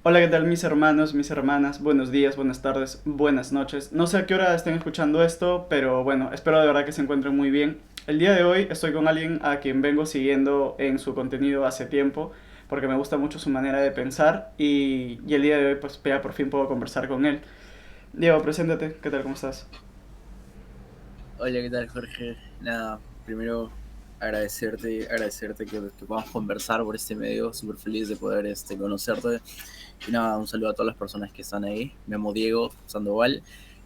Hola, ¿qué tal mis hermanos, mis hermanas? Buenos días, buenas tardes, buenas noches. No sé a qué hora estén escuchando esto, pero bueno, espero de verdad que se encuentren muy bien. El día de hoy estoy con alguien a quien vengo siguiendo en su contenido hace tiempo, porque me gusta mucho su manera de pensar y el día de hoy pues ya por fin puedo conversar con él. Diego, preséntate, ¿qué tal? ¿Cómo estás? Hola, ¿qué tal, Jorge? Nada, primero agradecerte que podamos conversar por este medio. Súper feliz de poder conocerte. Y nada, un saludo a todas las personas que están ahí. Me llamo Diego Sandoval.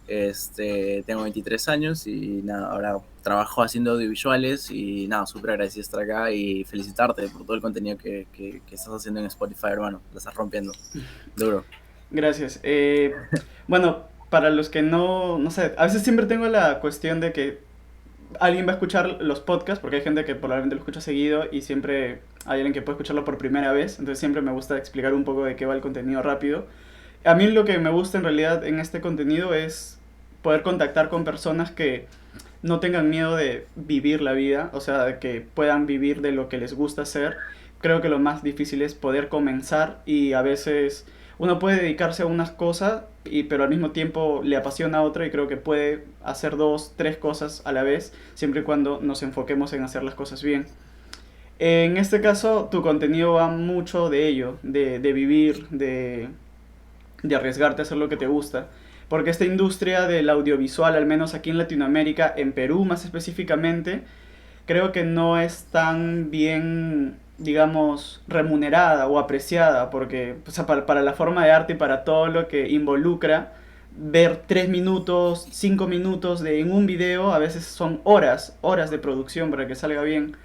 Tengo 23 años y nada, ahora trabajo haciendo audiovisuales y nada, súper agradecido de estar acá y felicitarte por todo el contenido que estás haciendo en Spotify, hermano. La estás rompiendo. Duro. Gracias. Bueno, para los que no sé, a veces siempre tengo la cuestión de que alguien va a escuchar los podcasts, porque hay gente que probablemente lo escucha seguido y siempre hay alguien que puede escucharlo por primera vez, entonces siempre me gusta explicar un poco de qué va el contenido rápido. A mí lo que me gusta en realidad en este contenido es poder contactar con personas que no tengan miedo de vivir la vida, o sea, de que puedan vivir de lo que les gusta hacer. Creo que lo más difícil es poder comenzar y a veces uno puede dedicarse a unas cosas, pero al mismo tiempo le apasiona a otra y creo que puede hacer dos, tres cosas a la vez, siempre y cuando nos enfoquemos en hacer las cosas bien. En este caso, tu contenido va mucho de ello, de vivir, de arriesgarte a hacer lo que te gusta. Porque esta industria del audiovisual, al menos aquí en Latinoamérica, en Perú más específicamente, creo que no es tan bien, digamos, remunerada o apreciada, porque o sea, para la forma de arte y para todo lo que involucra, ver 3 minutos, 5 minutos en un video, a veces son horas, horas de producción para que salga bien.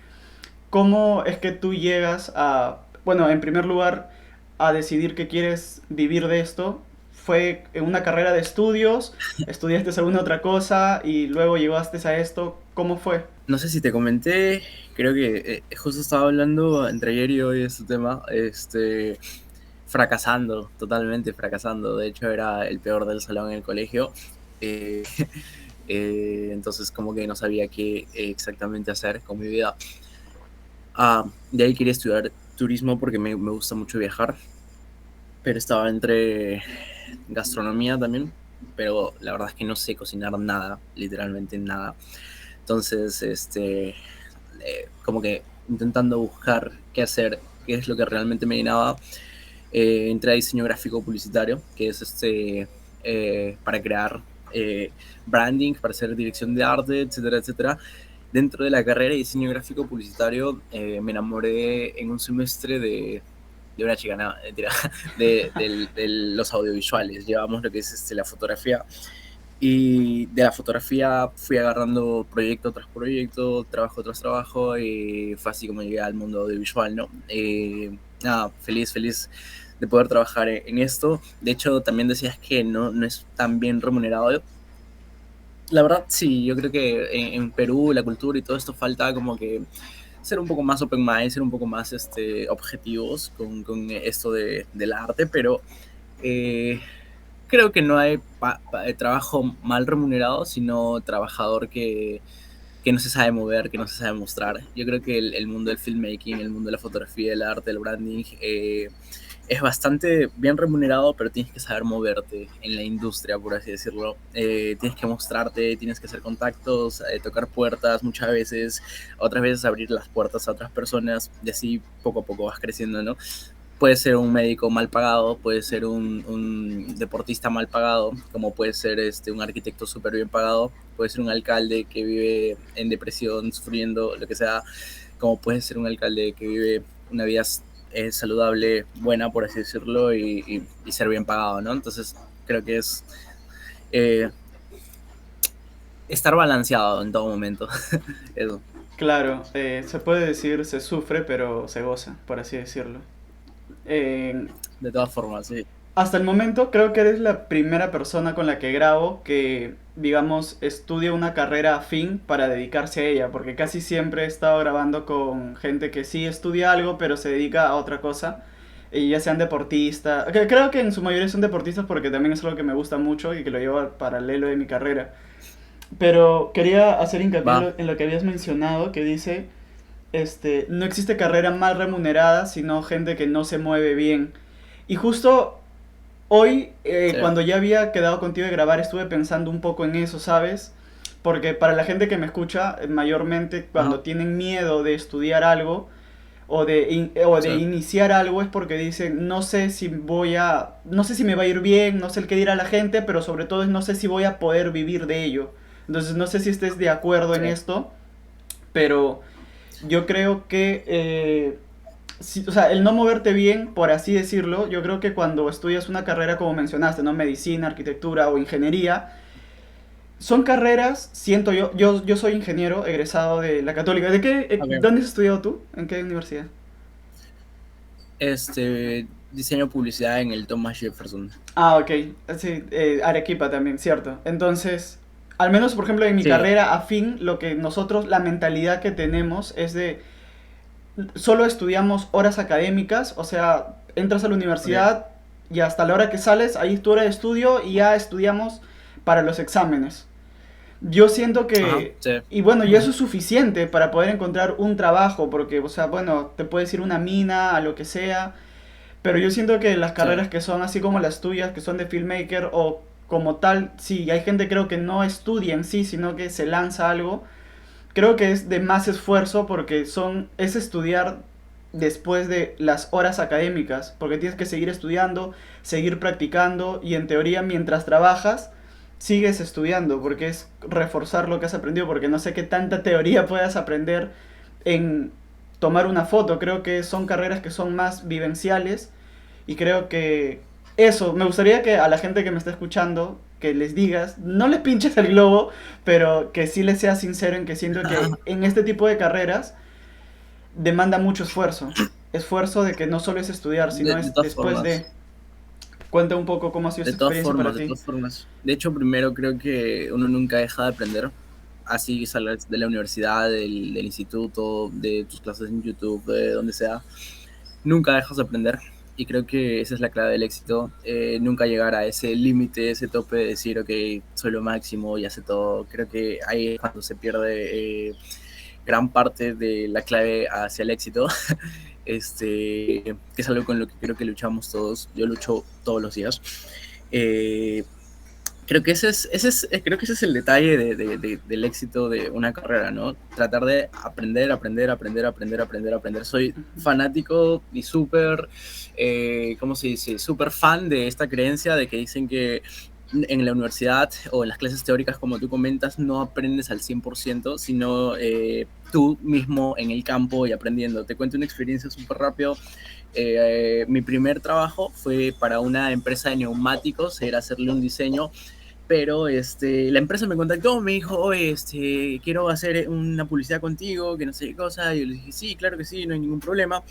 ¿Cómo es que tú llegas a, bueno, en primer lugar, a decidir que quieres vivir de esto? ¿Fue en una carrera de estudios? ¿Estudiaste alguna otra cosa y luego llegaste a esto? ¿Cómo fue? No sé si te comenté, creo que justo estaba hablando entre ayer y hoy de este tema, fracasando, totalmente fracasando. De hecho, era el peor del salón en el colegio. Eh, entonces, como que no sabía qué exactamente hacer con mi vida. De ahí quería estudiar turismo porque me gusta mucho viajar, pero estaba entre gastronomía también, pero la verdad es que no sé cocinar nada, literalmente nada. Entonces, como que intentando buscar qué hacer, qué es lo que realmente me llenaba, entré a diseño gráfico publicitario, que es para crear branding, para hacer dirección de arte, etcétera, etcétera. Dentro de la carrera de diseño gráfico publicitario me enamoré en un semestre de una chica, no, mentira, de los audiovisuales. Llevamos lo que es la fotografía y de la fotografía fui agarrando proyecto tras proyecto, trabajo tras trabajo, y fue así como llegué al mundo audiovisual, ¿no? Nada, feliz, feliz de poder trabajar en esto. De hecho, también decías que no es tan bien remunerado. La verdad, sí, yo creo que en Perú la cultura y todo esto falta como que ser un poco más open mind, ser un poco más objetivos con esto del arte, pero eh, creo que no hay trabajo mal remunerado, sino trabajador que no se sabe mover, que no se sabe mostrar. Yo creo que el mundo del filmmaking, el mundo de la fotografía, el arte, el branding, es bastante bien remunerado, pero tienes que saber moverte en la industria, por así decirlo. Tienes que mostrarte, tienes que hacer contactos, tocar puertas muchas veces, otras veces abrir las puertas a otras personas, y así poco a poco vas creciendo, ¿no? Puede ser un médico mal pagado, puede ser un deportista mal pagado, como puede ser un arquitecto súper bien pagado, puede ser un alcalde que vive en depresión, sufriendo, lo que sea, como puede ser un alcalde que vive una vida saludable, buena, por así decirlo, y ser bien pagado, ¿no? Entonces, creo que es eh, estar balanceado en todo momento. Eso, Claro, se puede decir se sufre, pero se goza, por así decirlo. Eh, de todas formas, sí. Hasta el momento creo que eres la primera persona con la que grabo que, digamos, estudia una carrera afín para dedicarse a ella, porque casi siempre he estado grabando con gente que sí estudia algo, pero se dedica a otra cosa, y ya sean deportistas. Creo que en su mayoría son deportistas porque también es algo que me gusta mucho y que lo llevo al paralelo de mi carrera. Pero quería hacer hincapié Va, en lo que habías mencionado, que dice, no existe carrera mal remunerada, sino gente que no se mueve bien. Y justo Hoy, Sí, cuando ya había quedado contigo de grabar, estuve pensando un poco en eso, ¿sabes? Porque para la gente que me escucha, mayormente ajá, cuando tienen miedo de estudiar algo o sí, de iniciar algo es porque dicen, no sé si no sé si me va a ir bien, no sé el qué dirá la gente, pero sobre todo es no sé si voy a poder vivir de ello. Entonces no sé si estés de acuerdo sí. en esto, pero yo creo que o sea, el no moverte bien, por así decirlo, yo creo que cuando estudias una carrera como mencionaste, ¿no? Medicina, arquitectura o ingeniería, son carreras, siento yo soy ingeniero egresado de la Católica. Ok. ¿Dónde has estudiado tú? ¿En qué universidad? Diseño publicidad en el Thomas Jefferson. Ah, ok. Sí, Arequipa también, cierto. Entonces, al menos por ejemplo en mi Sí, carrera afín, lo que nosotros, la mentalidad que tenemos es de solo estudiamos horas académicas, o sea, entras a la ok. universidad y hasta la hora que sales, ahí es tu hora de estudio y ya estudiamos para los exámenes. Yo siento Ajá, que, sí. y bueno, y eso es suficiente para poder encontrar un trabajo, porque, o sea, bueno, te puedes ir a una mina, a lo que sea, pero yo siento que las Sí. carreras que son así como las tuyas, que son de filmmaker o como tal, sí, hay gente creo que no estudia en sí, sino que se lanza algo, creo que es de más esfuerzo porque es estudiar después de las horas académicas, porque tienes que seguir estudiando, seguir practicando y en teoría mientras trabajas sigues estudiando porque es reforzar lo que has aprendido, porque no sé qué tanta teoría puedas aprender en tomar una foto, creo que son carreras que son más vivenciales y creo que eso, me gustaría que a la gente que me está escuchando, que les digas, no les pinches el globo, pero que sí les seas sincero en que siento que en este tipo de carreras demanda mucho esfuerzo. Esfuerzo de que no solo es estudiar, sino De es todas después formas, de... Cuenta un poco cómo ha sido de esta todas experiencia para formas, de ti. todas formas. De hecho, primero creo que uno nunca deja de aprender. Así salgas de la universidad, del instituto, de tus clases en YouTube, de donde sea. Nunca dejas de aprender. Y creo que esa es la clave del éxito. Nunca llegar a ese límite, ese tope de decir, ok, soy lo máximo y hace todo. Creo que ahí es cuando se pierde gran parte de la clave hacia el éxito. Que es algo con lo que creo que luchamos todos. Yo lucho todos los días. Eh, Creo que creo que ese es el detalle del éxito de una carrera, ¿no? Tratar de aprender, aprender, aprender, aprender, aprender, aprender. Soy fanático y súper, ¿cómo se dice? Súper fan de esta creencia de que dicen que en la universidad o en las clases teóricas, como tú comentas, no aprendes al 100%, sino tú mismo en el campo y aprendiendo. Te cuento una experiencia súper rápido. Mi primer trabajo fue para una empresa de neumáticos, era hacerle un diseño, pero la empresa me contactó, me dijo, oye, quiero hacer una publicidad contigo, que no sé qué cosa, y yo le dije, sí, claro que sí, no hay ningún problema,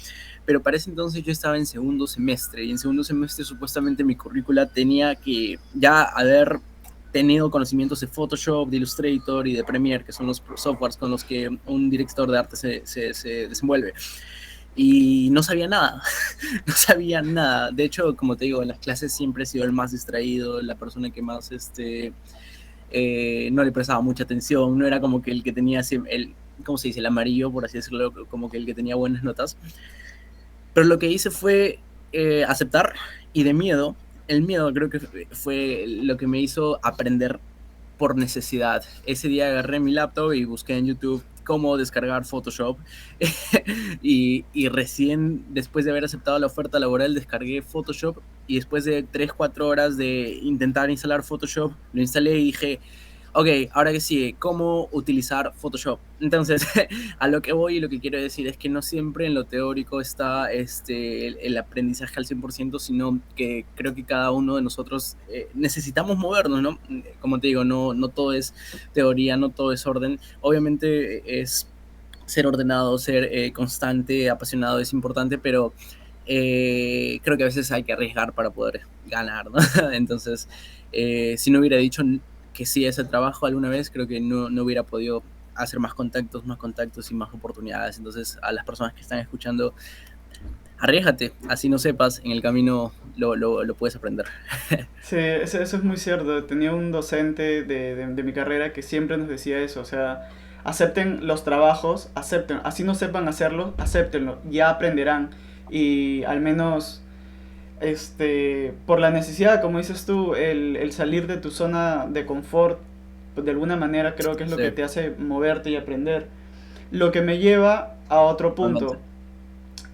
pero para ese entonces yo estaba en segundo semestre, y en segundo semestre supuestamente mi currícula tenía que ya haber tenido conocimientos de Photoshop, de Illustrator y de Premiere, que son los softwares con los que un director de arte se desenvuelve. Y no sabía nada, no sabía nada. De hecho, como te digo, en las clases siempre he sido el más distraído, la persona que más no le prestaba mucha atención, no era como que el que tenía ¿cómo se dice? El amarillo, por así decirlo, como que el que tenía buenas notas. Pero lo que hice fue aceptar y de miedo, el miedo creo que fue lo que me hizo aprender por necesidad. Ese día agarré mi laptop y busqué en YouTube cómo descargar Photoshop y recién después de haber aceptado la oferta laboral descargué Photoshop y después de 3 4 horas de intentar instalar Photoshop lo instalé y dije, ok, ahora que sigue, ¿cómo utilizar Photoshop? Entonces, a lo que voy y lo que quiero decir es que no siempre en lo teórico está el aprendizaje al 100%, sino que creo que cada uno de nosotros necesitamos movernos, ¿no? Como te digo, no todo es teoría, no todo es orden. Obviamente es ser ordenado, ser constante, apasionado es importante, pero creo que a veces hay que arriesgar para poder ganar, ¿no? Entonces, si no hubiera dicho que sí a ese trabajo alguna vez, creo que no hubiera podido hacer más contactos y más oportunidades. Entonces, a las personas que están escuchando, arriesgate, así no sepas, en el camino lo puedes aprender. Sí, eso es muy cierto. Tenía un docente de mi carrera que siempre nos decía eso, o sea, acepten los trabajos, acepten, así no sepan hacerlo, acéptenlo, ya aprenderán. Y al menos por la necesidad, como dices tú, el salir de tu zona de confort, pues de alguna manera creo que es lo Sí, que te hace moverte y aprender. Lo que me lleva a otro totalmente. punto.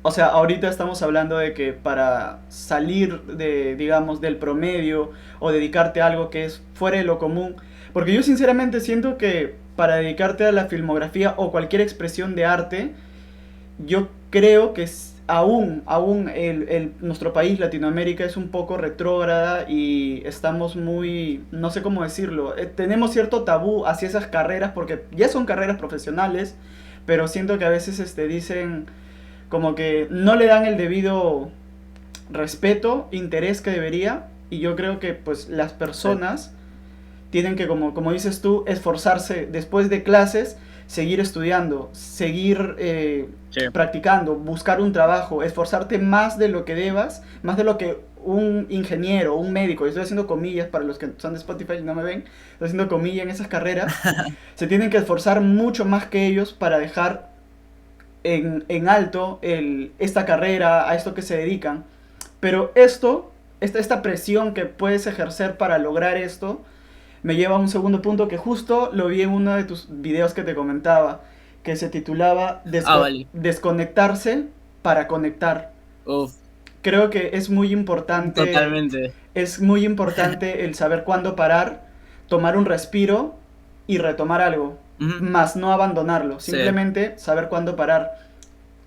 O sea, ahorita estamos hablando de que para salir de, digamos, del promedio o dedicarte a algo que es fuera de lo común, porque yo sinceramente siento que para dedicarte a la filmografía o cualquier expresión de arte, yo creo que aún nuestro país, Latinoamérica, es un poco retrógrada y estamos muy, no sé cómo decirlo, tenemos cierto tabú hacia esas carreras porque ya son carreras profesionales, pero siento que a veces dicen como que no le dan el debido respeto, interés que debería, y yo creo que pues las Sí, personas tienen que, como dices tú, esforzarse después de clases, seguir estudiando, seguir sí. practicando, buscar un trabajo, esforzarte más de lo que debas, más de lo que un ingeniero, un médico, y estoy haciendo comillas para los que son de Spotify y no me ven, estoy haciendo comillas en esas carreras, se tienen que esforzar mucho más que ellos para dejar en alto esta carrera, a esto que se dedican. Pero esta presión que puedes ejercer para lograr esto, me lleva a un segundo punto que justo lo vi en uno de tus videos que te comentaba, que se titulaba Ah, vale. Desconectarse para conectar. Uf, Creo que totalmente. es muy importante el saber cuándo parar, tomar un respiro y retomar algo, Ujú. más no abandonarlo, Sí, simplemente saber cuándo parar.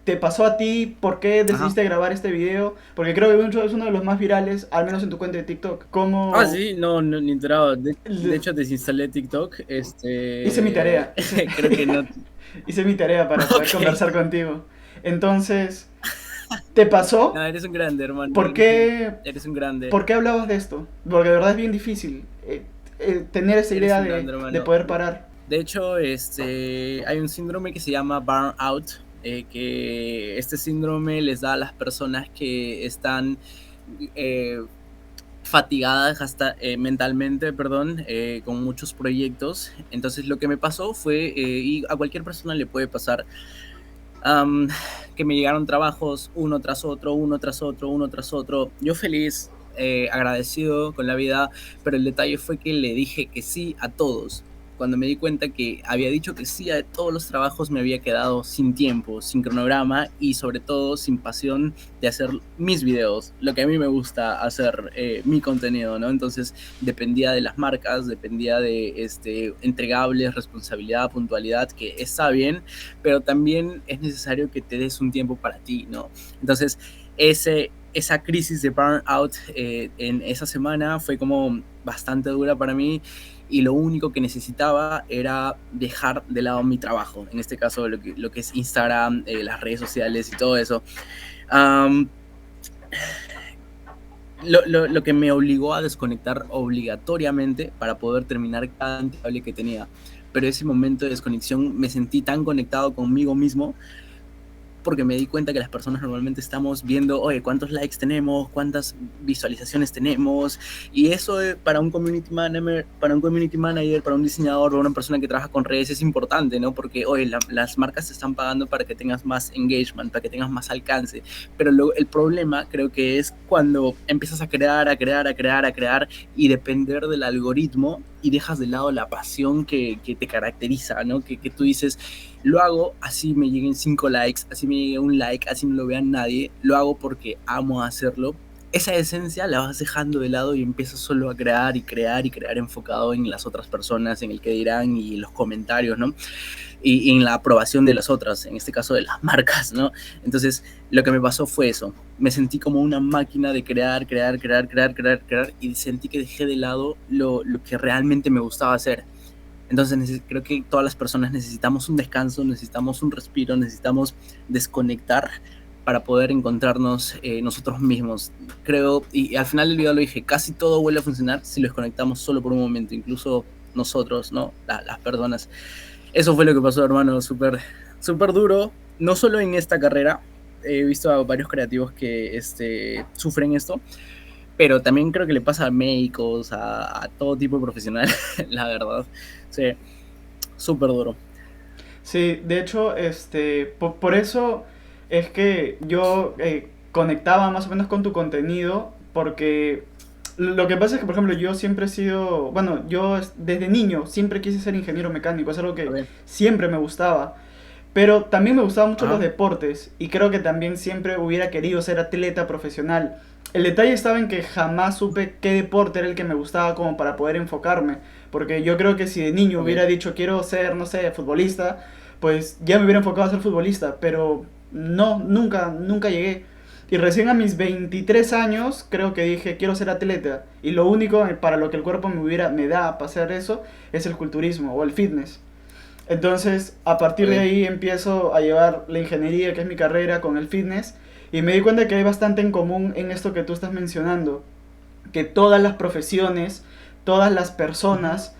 ¿Te pasó a ti? ¿Por qué ajá. decidiste grabar este video? Porque creo que es uno de los más virales, al menos en tu cuenta de TikTok. Ah, ¿Cómo? sí, no, no, ni enterado. De hecho, desinstalé TikTok. Hice mi tarea, Creo que no. hice mi tarea para poder Ok. conversar contigo. Entonces, ¿te pasó? No, eres un grande, hermano. ¿Por qué, Eres un grande. ¿Por qué hablabas de esto? Porque de verdad es bien difícil tener esa Eres idea un grande, de hermano. poder parar. De hecho, hay un síndrome que se llama burnout, que este síndrome les da a las personas que están eh, fatigadas hasta mentalmente, perdón, con muchos proyectos. Entonces lo que me pasó fue, y a cualquier persona le puede pasar, um, que me llegaron trabajos uno tras otro, uno tras otro, uno tras otro. Yo feliz, agradecido con la vida, pero el detalle fue que le dije que sí a todos. Cuando me di cuenta que había dicho que sí a todos los trabajos, me había quedado sin tiempo, sin cronograma y sobre todo sin pasión de hacer mis videos, lo que a mí me gusta hacer, mi contenido, ¿no? Entonces dependía de las marcas, dependía de entregables, responsabilidad, puntualidad, que está bien, pero también es necesario que te des un tiempo para ti, ¿no? Entonces, esa crisis de burnout en esa semana fue como bastante dura para mí y lo único que necesitaba era dejar de lado mi trabajo, en este caso lo que es Instagram, las redes sociales y todo eso. Um, lo que me obligó a desconectar obligatoriamente para poder terminar cada cable que tenía. Pero ese momento de desconexión me sentí tan conectado conmigo mismo porque me di cuenta que las personas normalmente estamos viendo, oye, cuántos likes tenemos, cuántas visualizaciones tenemos, y eso para un community manager, para un diseñador, para una persona que trabaja con redes es importante, ¿no? Porque, oye, las marcas te están pagando para que tengas más engagement, para que tengas más alcance, pero el problema creo que es cuando empiezas a crear, a crear, a crear, a crear, y depender del algoritmo y dejas de lado la pasión que te caracteriza, ¿no? Que tú dices, lo hago así me lleguen 5 likes, así me llegue un like, así no lo vea nadie, lo hago porque amo hacerlo. Esa esencia la vas dejando de lado y empiezas solo a crear y crear y crear enfocado en las otras personas, en el que dirán y los comentarios, ¿no? Y en la aprobación de las otras, en este caso de las marcas, ¿no? Entonces, lo que me pasó fue eso. Me sentí como una máquina de crear, crear, crear, crear, crear, crear, y sentí que dejé de lado lo que realmente me gustaba hacer. Entonces creo que todas las personas necesitamos un descanso, necesitamos un respiro, necesitamos desconectar para poder encontrarnos nosotros mismos. Creo, y al final del video lo dije, casi todo vuelve a funcionar si lo desconectamos solo por un momento, incluso nosotros, ¿no? Las personas. Eso fue lo que pasó, hermano, súper súper duro, no solo en esta carrera, he visto a varios creativos que sufren esto, pero también creo que le pasa a médicos, a todo tipo de profesional, la verdad. Sí, súper duro. Sí, de hecho, por eso es que yo conectaba más o menos con tu contenido, porque lo que pasa es que, por ejemplo, yo siempre he sido, bueno, desde niño siempre quise ser ingeniero mecánico, es algo que Ok. siempre me gustaba. Pero también me gustaban mucho los Ajá. deportes y creo que también siempre hubiera querido ser atleta profesional. El detalle estaba en que jamás supe qué deporte era el que me gustaba como para poder enfocarme. Porque yo creo que si de niño Ok. hubiera dicho quiero ser, no sé, futbolista, pues ya me hubiera enfocado a ser futbolista. Pero no, nunca llegué. Y recién a mis 23 años creo que dije quiero ser atleta. Y lo único para lo que el cuerpo me da para hacer eso es el culturismo o el fitness. Entonces, a partir de Ok. ahí empiezo a llevar la ingeniería, que es mi carrera, con el fitness, y me di cuenta que hay bastante en común en esto que tú estás mencionando, que todas las profesiones, todas las Ujú. personas,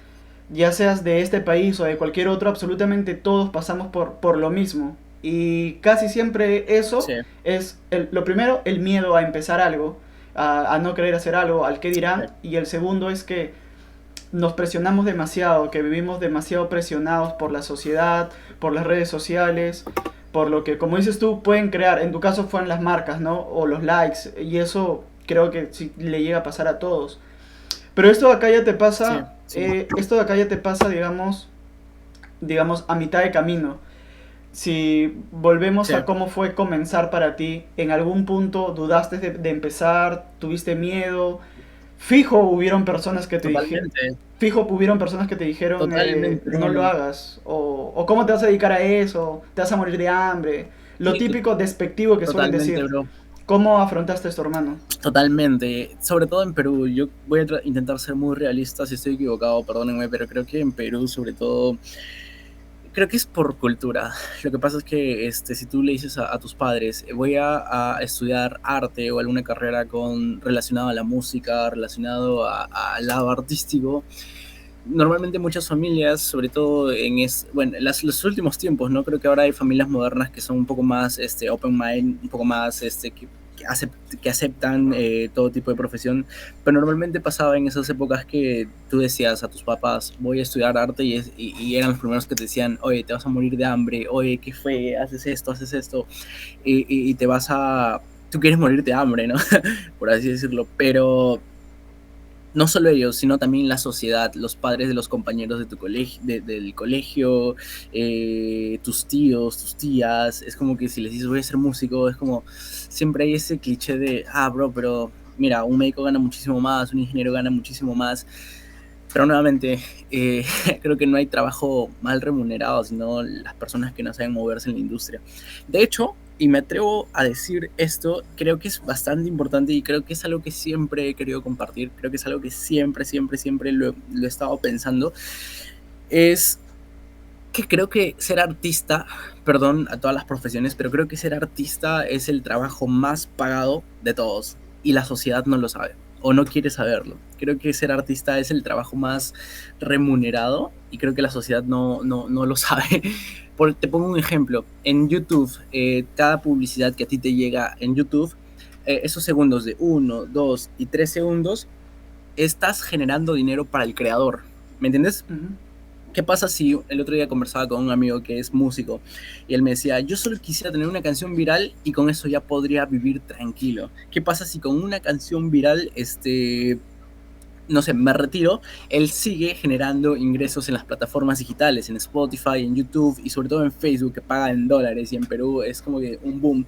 ya seas de este país o de cualquier otro, absolutamente todos pasamos por lo mismo. Y casi siempre eso Sí, es, lo primero, el miedo a empezar algo, a no querer hacer algo, al qué sí, dirán, y el segundo es que nos presionamos demasiado, que vivimos demasiado presionados por la sociedad, por las redes sociales, por lo que, como dices tú, pueden crear, en tu caso fueron las marcas, ¿no? O los likes, y eso creo que sí le llega a pasar a todos. Pero esto de acá ya te sí, pasa, sí. esto de acá ya te pasa, digamos, a mitad de camino. Si volvemos Sí, a cómo fue comenzar para ti, ¿en algún punto dudaste de empezar? ¿Tuviste miedo? Fijo hubieron personas que te dijeron, totalmente, fijo hubieron personas que te dijeron totalmente. no lo hagas, o cómo te vas a dedicar a eso, te vas a morir de hambre, lo Sí, típico despectivo que suelen totalmente, decir. bro. ¿Cómo afrontaste esto, hermano? Totalmente. Sobre todo en Perú. Yo voy a intentar ser muy realista. Si estoy equivocado, perdónenme, pero creo que en Perú, sobre todo, creo que es por cultura. Lo que pasa es que si tú le dices a tus padres, voy a estudiar arte o alguna carrera relacionada a la música, relacionado al lado artístico, normalmente muchas familias, sobre todo bueno, los últimos tiempos, ¿no? Creo que ahora hay familias modernas que son un poco más open mind, un poco más que aceptan todo tipo de profesión, pero normalmente pasaba en esas épocas que tú decías a tus papás, voy a estudiar arte y eran los primeros que te decían, oye, te vas a morir de hambre, oye, ¿qué fue? Haces esto, y te vas a... Tú quieres morir de hambre, ¿no? Por así decirlo, pero no solo ellos, sino también la sociedad, los padres de los compañeros de tu colegio, del colegio, tus tíos, tus tías. Es como que si les dices voy a ser músico, es como siempre hay ese cliché de, bro, pero mira, un médico gana muchísimo más, un ingeniero gana muchísimo más. Pero nuevamente, eh, creo que no hay trabajo mal remunerado, sino las personas que no saben moverse en la industria. De hecho, y me atrevo a decir esto, creo que es bastante importante y creo que es algo que siempre he querido compartir, creo que es algo que siempre lo he estado pensando, es que creo que ser artista, perdón a todas las profesiones, pero creo que ser artista es el trabajo más pagado de todos y la sociedad no lo sabe o no quiere saberlo. Creo que ser artista es el trabajo más remunerado y creo que la sociedad no lo sabe. Te pongo un ejemplo. En YouTube, cada publicidad que a ti te llega en YouTube, esos segundos de 1, 2 y 3 segundos, estás generando dinero para el creador. ¿Me entiendes? Ujú. ¿Qué pasa si el otro día conversaba con un amigo que es músico y él me decía, yo solo quisiera tener una canción viral y con eso ya podría vivir tranquilo? ¿Qué pasa si con una canción viral, no sé, me retiro? Él sigue generando ingresos en las plataformas digitales, en Spotify, en YouTube y sobre todo en Facebook, que paga en dólares, y en Perú es como que un boom.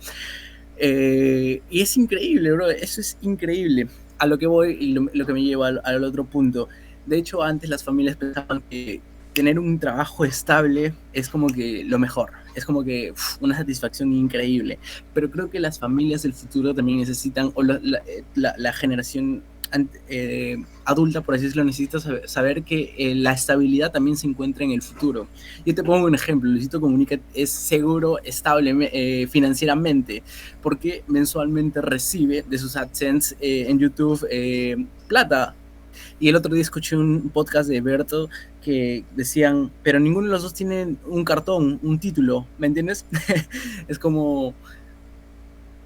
Y es increíble, bro, eso es increíble. A lo que voy y lo que me lleva al otro punto. De hecho, antes las familias pensaban que tener un trabajo estable es como que lo mejor, es como que una satisfacción increíble. Pero creo que las familias del futuro también necesitan, o la generación adulta, por así decirlo, necesita saber que la estabilidad también se encuentra en el futuro. Yo te pongo un ejemplo, Luisito Comunica es seguro, estable financieramente, porque mensualmente recibe de sus AdSense en YouTube plata. Y el otro día escuché un podcast de Berto que decían, pero ninguno de los dos tiene un cartón, un título, ¿me entiendes? Es como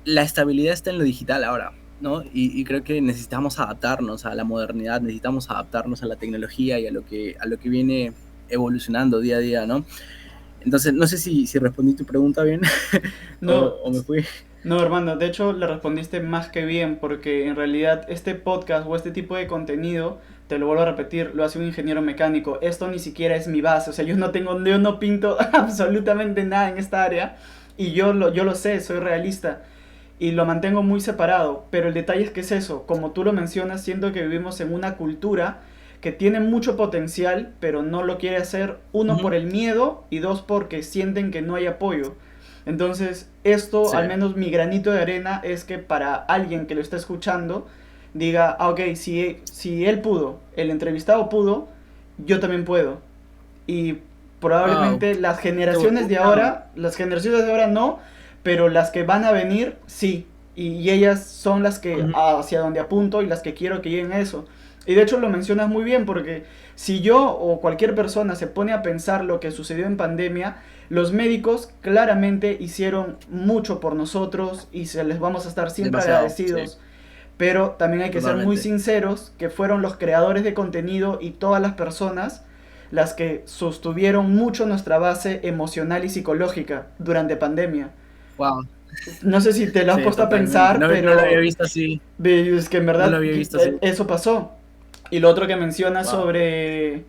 la estabilidad está en lo digital ahora, ¿no? Y creo que necesitamos adaptarnos a la modernidad, necesitamos adaptarnos a la tecnología y a lo que viene evolucionando día a día, ¿no? Entonces, no sé si respondí tu pregunta bien No, o me fui. No, hermano, de hecho le respondiste más que bien, porque en realidad este podcast o este tipo de contenido, te lo vuelvo a repetir, lo hace un ingeniero mecánico. Esto ni siquiera es mi base, o sea, yo no pinto absolutamente nada en esta área y yo lo sé, soy realista y lo mantengo muy separado, pero el detalle es que es eso, como tú lo mencionas, siento que vivimos en una cultura que tiene mucho potencial, pero no lo quiere hacer, uno por Ujú. el miedo y dos porque sienten que no hay apoyo. Entonces, esto, Sí. al menos mi granito de arena, es que para alguien que lo está escuchando, diga, ah, ok, si él pudo, el entrevistado pudo, yo también puedo. Y Wow. probablemente las generaciones de ahora no, pero las que van a venir, sí. Y ellas son las que Ujú. hacia donde apunto y las que quiero que lleguen a eso. Y de hecho lo mencionas muy bien porque si yo o cualquier persona se pone a pensar lo que sucedió en pandemia, los médicos claramente hicieron mucho por nosotros y se les vamos a estar siempre Demasiado, sí, agradecidos. Pero también hay que ser muy totalmente. sinceros que fueron los creadores de contenido y todas las personas las que sostuvieron mucho nuestra base emocional y psicológica durante pandemia. Wow. No sé si te lo has Sí, puesto a totalmente. pensar, No, no lo había pero visto así. es que en No lo verdad había visto así. eso pasó. Y lo otro que mencionas Wow. sobre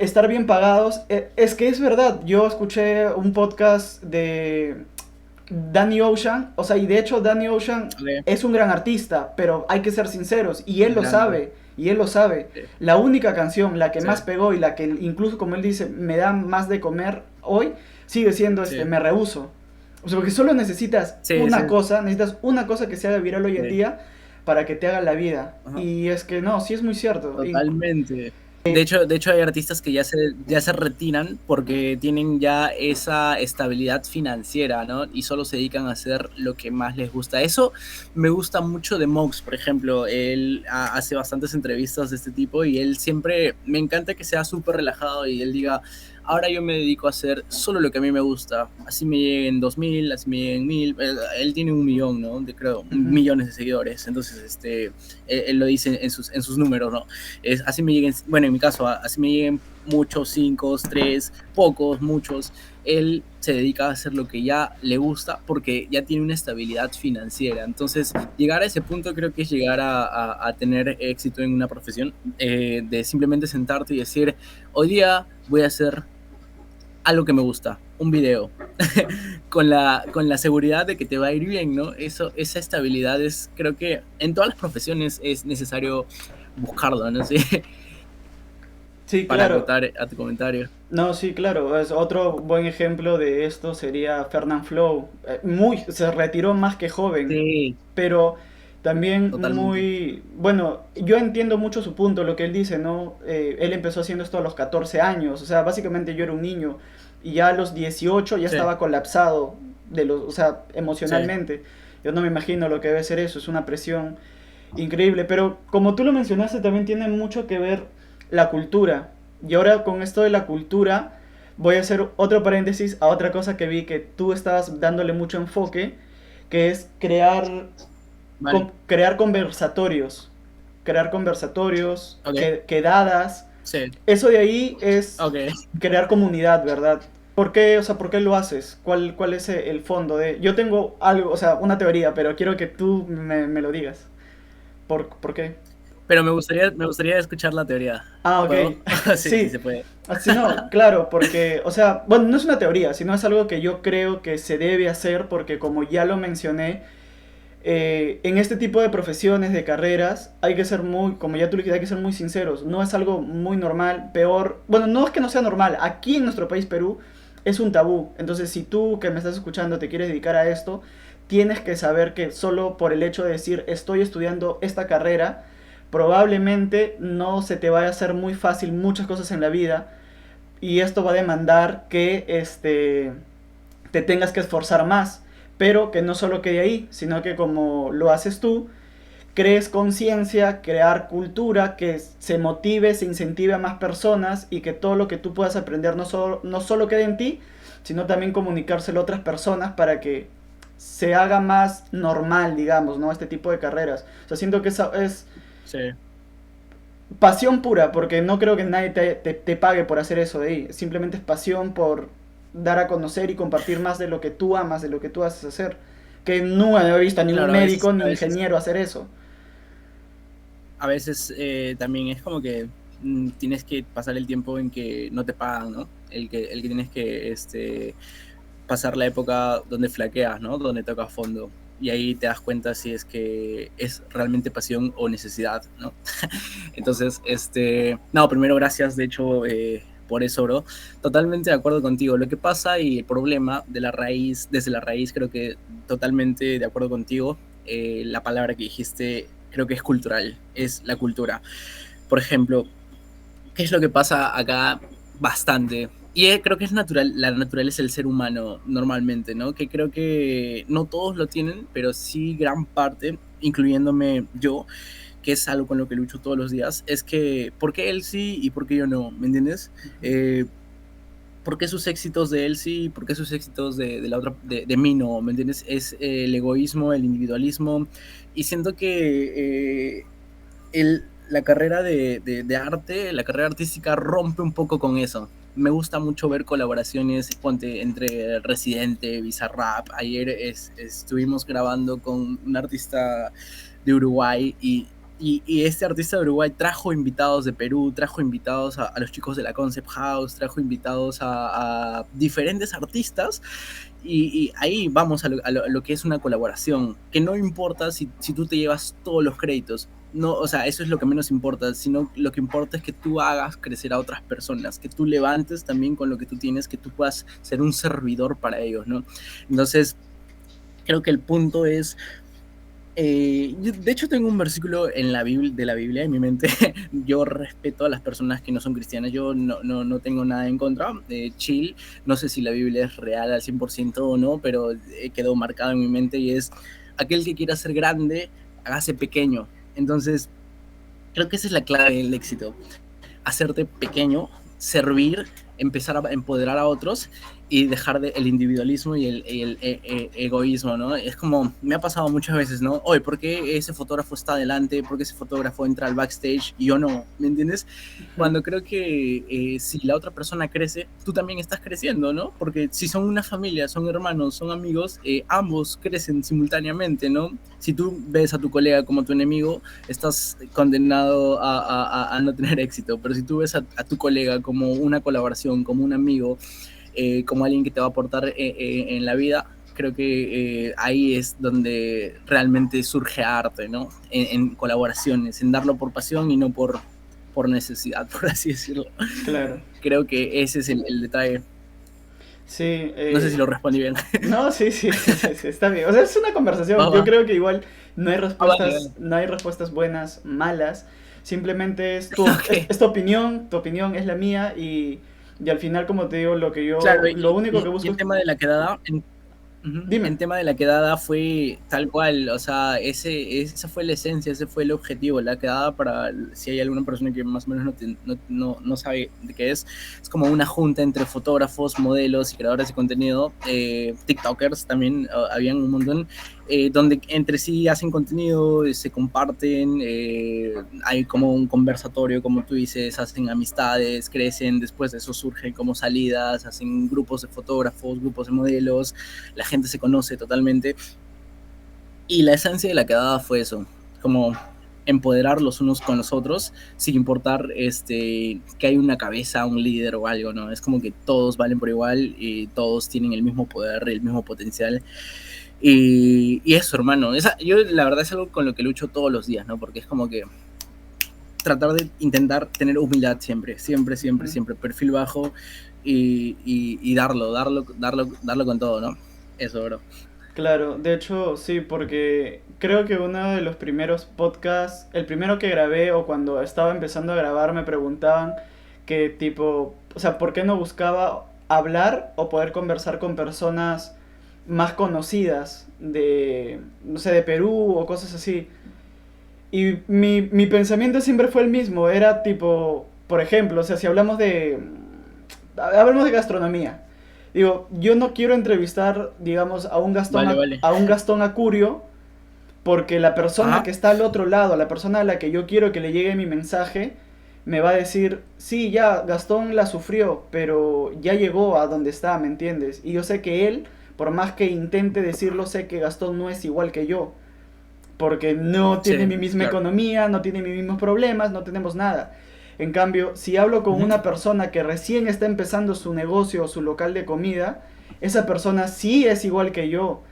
estar bien pagados, es que es verdad. Yo escuché un podcast de Danny Ocean, o sea, y de hecho Danny Ocean Ok. es un gran artista, pero hay que ser sinceros, y él lo Grande. sabe, y él lo sabe. Sí. La única canción, la que Sí. más pegó y la que incluso como él dice, me da más de comer hoy, sigue siendo Sí. Me Rehuso. O sea, porque solo Sí, sí, necesitas una cosa que se haga viral hoy en sí. día para que te haga la vida. Ajá. Y es que no, sí es muy cierto. Totalmente. De hecho hay artistas que ya se retiran porque tienen ya esa estabilidad financiera, ¿no? Y solo se dedican a hacer lo que más les gusta. Eso me gusta mucho de Mox, por ejemplo. Él hace bastantes entrevistas de este tipo y él siempre, me encanta que sea súper relajado y él diga, ahora yo me dedico a hacer solo lo que a mí me gusta. Así me lleguen 2000, así me lleguen 1000. Él tiene 1 millón, ¿no? Creo, Ujú. millones de seguidores. Entonces, él lo dice en sus números, ¿no? Así me lleguen, bueno, en mi caso, así me lleguen muchos, 5, 3, pocos, muchos. Él se dedica a hacer lo que ya le gusta porque ya tiene una estabilidad financiera. Entonces, llegar a ese punto creo que es llegar a tener éxito en una profesión, de simplemente sentarte y decir, hoy día voy a hacer algo que me gusta, un video, con la seguridad de que te va a ir bien, ¿no? Esa estabilidad es, creo que en todas las profesiones es necesario buscarlo, no sé, Sí, para claro. acotar a tu comentario. No, sí, claro. Es otro buen ejemplo de esto sería Fernand Flow. Se retiró más que joven, Sí, pero también totalmente. bueno, yo entiendo mucho su punto, lo que él dice, ¿no? Él empezó haciendo esto a los 14 años, o sea, básicamente yo era un niño y ya a los 18 ya Sí, estaba colapsado o sea, sí, emocionalmente. Yo no me imagino lo que debe ser eso, es una presión increíble, pero como tú lo mencionaste, también tiene mucho que ver la cultura. Y ahora con esto de la cultura, voy a hacer otro paréntesis a otra cosa que vi que tú estabas dándole mucho enfoque, que es vale, crear conversatorios. Crear conversatorios, ok, quedadas. sí, Eso de ahí es ok. crear comunidad, ¿verdad? ¿Por qué, o sea, por qué lo haces? ¿Cuál es el fondo de...? Yo tengo algo, o sea, una teoría, pero quiero que tú me lo digas. ¿Por qué? Pero me gustaría escuchar la teoría. Ah, ok. ¿Puedo? Sí, sí Sí. se puede. Así no, claro, porque, o sea, bueno, no es una teoría, sino es algo que yo creo que se debe hacer porque como ya lo mencioné, en este tipo de profesiones, de carreras, hay que ser muy, como ya tú le dijiste, hay que ser muy sinceros. No es algo muy normal, peor. Bueno, no es que no sea normal. Aquí en nuestro país, Perú, es un tabú. Entonces, si tú que me estás escuchando te quieres dedicar a esto, tienes que saber que solo por el hecho de decir estoy estudiando esta carrera, probablemente no se te vaya a hacer muy fácil muchas cosas en la vida. Y esto va a demandar que te tengas que esforzar más, pero que no solo quede ahí, sino que como lo haces tú, crees conciencia, crear cultura, que se motive, se incentive a más personas y que todo lo que tú puedas aprender no solo quede en ti, sino también comunicárselo a otras personas para que se haga más normal, digamos, ¿no? Este tipo de carreras. O sea, siento que eso es Sí. pasión pura, porque no creo que nadie te pague por hacer eso de ahí. Simplemente es pasión por dar a conocer y compartir más de lo que tú amas, de lo que tú haces hacer. que no he visto a ningún Claro, médico ni a veces ingeniero hacer eso. también es como que tienes que pasar el tiempo en que no te pagan, ¿no? El que tienes que pasar la época donde flaqueas, ¿no? Donde tocas fondo. Y ahí te das cuenta si es que es realmente pasión o necesidad, ¿no? Entonces, no, primero gracias, de hecho, por eso, bro. Totalmente de acuerdo contigo. Lo que pasa y el problema de la raíz, desde la raíz, creo que totalmente de acuerdo contigo. La palabra que dijiste creo que es cultural, es la cultura. Por ejemplo, ¿qué es lo que pasa acá bastante? Y creo que es natural, la naturaleza del ser humano normalmente, ¿no? Que creo que no todos lo tienen, pero sí gran parte, incluyéndome yo, que es algo con lo que lucho todos los días, es que ¿por qué él sí y por qué yo no? ¿Me entiendes? ¿Por qué sus éxitos de él sí y por qué sus éxitos de la otra, de mí no? ¿Me entiendes? Es el egoísmo, el individualismo, y siento que la carrera de arte, la carrera artística rompe un poco con eso. Me gusta mucho ver colaboraciones, ponte, entre Residente, Bizarrap. Ayer estuvimos grabando con un artista de Uruguay y este artista de Uruguay trajo invitados de Perú, trajo invitados a los chicos de la Concept House, trajo invitados a diferentes artistas y ahí vamos a lo que es una colaboración, que no importa si tú te llevas todos los créditos, no, o sea, eso es lo que menos importa, sino lo que importa es que tú hagas crecer a otras personas, que tú levantes también con lo que tú tienes, que tú puedas ser un servidor para ellos, ¿no? Entonces, creo que el punto es yo, de hecho, tengo un versículo en de la Biblia en mi mente. Yo respeto a las personas que no son cristianas. Yo no tengo nada en contra. Chill. No sé si la Biblia es real al 100% o no, pero quedó marcado en mi mente y es aquel que quiera ser grande, hágase pequeño. Entonces, creo que esa es la clave del éxito. Hacerte pequeño, servir, empezar a empoderar a otros y dejar el individualismo y el egoísmo, ¿no? Es como, me ha pasado muchas veces, ¿no? Oye, ¿por qué ese fotógrafo está adelante? ¿Por qué ese fotógrafo entra al backstage y yo no? ¿Me entiendes? Cuando creo que si la otra persona crece, tú también estás creciendo, ¿no? Porque si son una familia, son hermanos, son amigos, ambos crecen simultáneamente, ¿no? Si tú ves a tu colega como tu enemigo, estás condenado a no tener éxito, pero si tú ves a tu colega como una colaboración, como un amigo, como alguien que te va a aportar en la vida, creo que ahí es donde realmente surge arte, ¿no? En colaboraciones, en darlo por pasión y no por necesidad, por así decirlo. Claro. Creo que ese es el detalle. Sí, No sé si lo respondí bien. no, sí, sí, sí, sí, está bien. O sea, es una conversación. Va, Yo va. creo que igual no hay Vale, vale. respuestas, no hay respuestas buenas, malas. Simplemente Ok, es tu opinión es la mía y al final, como te digo, claro, lo único que y busco el es... tema de la quedada, ujú, Dime. en tema de la quedada fue tal cual, o sea, esa fue la esencia, ese fue el objetivo, la quedada para, si hay alguna persona que más o menos no sabe de qué es como una junta entre fotógrafos, modelos y creadores de contenido, TikTokers también, habían un montón, donde entre sí hacen contenido, se comparten, hay como un conversatorio, como tú dices, hacen amistades, crecen, después de eso surgen como salidas, hacen grupos de fotógrafos, grupos de modelos, la gente se conoce totalmente. Y la esencia de la quedada fue eso, como empoderar los unos con los otros, sin importar que hay una cabeza, un líder o algo, ¿no? Es como que todos valen por igual y todos tienen el mismo poder, el mismo potencial. Y eso, hermano, yo la verdad es algo con lo que lucho todos los días, ¿no? Porque es como que tratar de intentar tener humildad siempre, siempre, siempre, Ujú. siempre, perfil bajo y darlo con todo, ¿no? Eso, bro. Claro, de hecho sí, porque creo que uno de los primeros podcasts, el primero que grabé o cuando estaba empezando a grabar me preguntaban que tipo, o sea, ¿por qué no buscaba hablar o poder conversar con personas más conocidas de, no sé, de Perú o cosas así? Y mi pensamiento siempre fue el mismo, era tipo, por ejemplo, o sea, si hablamos de gastronomía. Digo, yo no quiero entrevistar, digamos, Vale, vale. A un Gastón Acurio, porque la persona Ajá. que está al otro lado, la persona a la que yo quiero que le llegue mi mensaje, me va a decir, sí, ya, Gastón la sufrió, pero ya llegó a donde está, ¿me entiendes? Y yo sé que él, por más que intente decirlo, sé que Gastón no es igual que yo, porque no tiene Sí, mi misma claro. economía, no tiene mis mismos problemas, no tenemos nada. En cambio, si hablo con Ujú. una persona que recién está empezando su negocio o su local de comida, esa persona sí es igual que yo,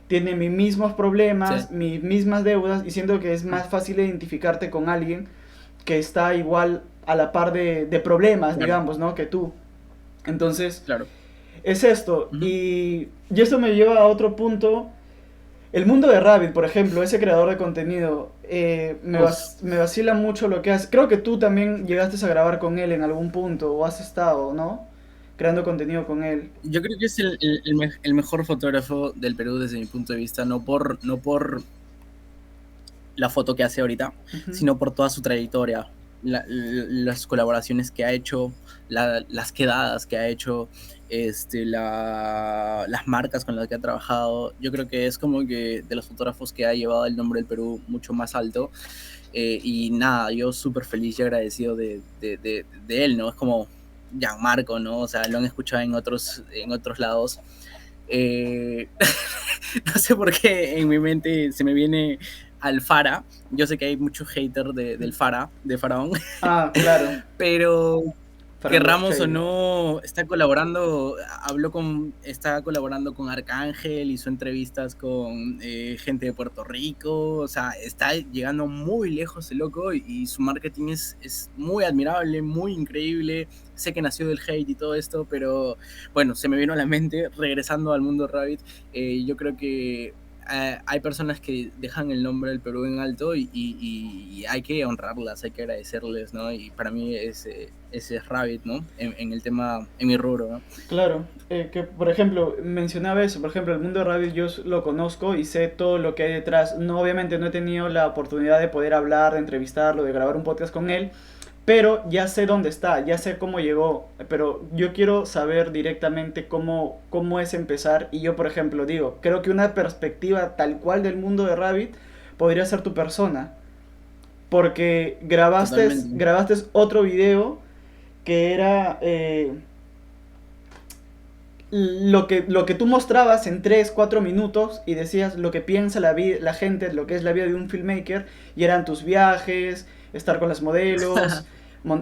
tiene mis mismos Sí, problemas, mis mismas deudas, y siento que es más fácil identificarte con alguien que está igual a la par de problemas, claro, digamos, ¿no? Que tú. Entonces, claro. es esto. Ujú. Y esto me lleva a otro punto. El mundo de Rabbit, por ejemplo, ese creador de contenido, Uf, me vacila mucho lo que hace. Creo que tú también llegaste a grabar con él en algún punto, o has estado, ¿no? Creando contenido con él. yo creo que es el mejor fotógrafo del Perú desde mi punto de vista, no por la foto que hace ahorita, Ujú. sino por toda su trayectoria, las colaboraciones que ha hecho, las quedadas que ha hecho, las marcas con las que ha trabajado. Yo creo que es como que de los fotógrafos que ha llevado el nombre del Perú mucho más alto. Y nada, yo súper feliz y agradecido de él, ¿no? Es como Gianmarco, ¿no? O sea, lo han escuchado en otros lados. Eh, no sé por qué en mi mente se me viene al Fara. Yo sé que hay muchos haters del Fara, de Faraón, Ah, claro. pero Fernando querramos o Shady. no, está colaborando con Arcángel, hizo entrevistas con gente de Puerto Rico, o sea, está llegando muy lejos el loco y su marketing es muy admirable, muy increíble. Sé que nació del hate y todo esto, pero bueno, se me vino a la mente, regresando al mundo Rabbit, yo creo que hay personas que dejan el nombre del Perú en alto y hay que honrarlas, hay que agradecerles, ¿no? Y para mí ese es Rabbit, ¿no? En el tema, en mi rubro, ¿no? Claro, que por ejemplo, mencionaba eso, por ejemplo, el mundo de Rabbit yo lo conozco y sé todo lo que hay detrás. No, obviamente no he tenido la oportunidad de poder hablar, de entrevistarlo, de grabar un podcast con él, pero ya sé dónde está, ya sé cómo llegó, pero yo quiero saber directamente cómo es empezar. Y yo, por ejemplo, digo, creo que una perspectiva tal cual del mundo de Rabbit podría ser tu persona, porque Totalmente. grabaste otro video que era lo que tú mostrabas en 3 4 minutos y decías lo que piensa la gente, lo que es la vida de un filmmaker, y eran tus viajes, estar con las modelos,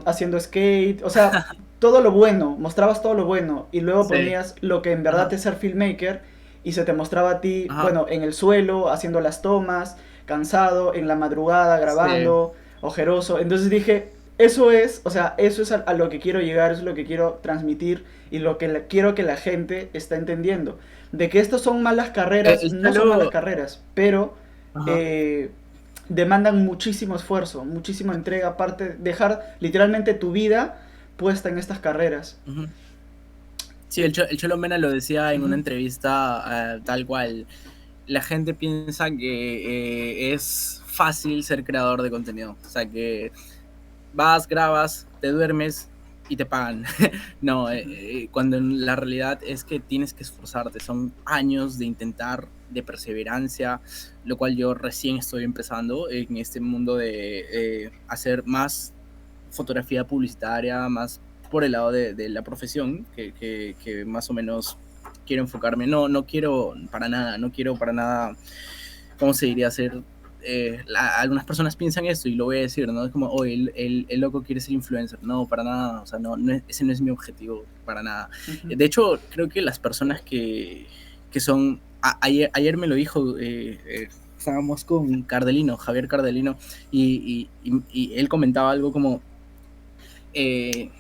haciendo skate, o sea, todo lo bueno, mostrabas todo lo bueno y luego Sí. ponías lo que en verdad Ajá. es ser filmmaker y se te mostraba a ti, Ajá. bueno, en el suelo, haciendo las tomas, cansado, en la madrugada Sí. grabando, ojeroso. Entonces dije, eso es, o sea, eso es a lo que quiero llegar, eso es lo que quiero transmitir y lo que quiero que la gente está entendiendo. De que estos son malas carreras, El no son malas Chalo. carreras, pero Ajá. eh, demandan muchísimo esfuerzo, muchísima entrega, aparte, dejar literalmente tu vida puesta en estas carreras. Ujú. Sí, el Cholo Mena lo decía en una Ujú. entrevista tal cual. La gente piensa que es fácil ser creador de contenido. O sea, que vas, grabas, te duermes y te pagan. No, cuando en la realidad es que tienes que esforzarte. Son años de intentar, de perseverancia, lo cual yo recién estoy empezando en este mundo de hacer más fotografía publicitaria, más por el lado de la profesión, que más o menos quiero enfocarme. No quiero para nada, no quiero para nada, ¿cómo se diría? Hacer algunas personas piensan esto y lo voy a decir, ¿no? Es como, oh, el loco quiere ser influencer. No, para nada, o sea, ese no es mi objetivo, para nada. Ujú. De hecho, creo que las personas que son, ayer me lo dijo, estábamos con Cardelino, Javier Cardelino, y él comentaba algo como,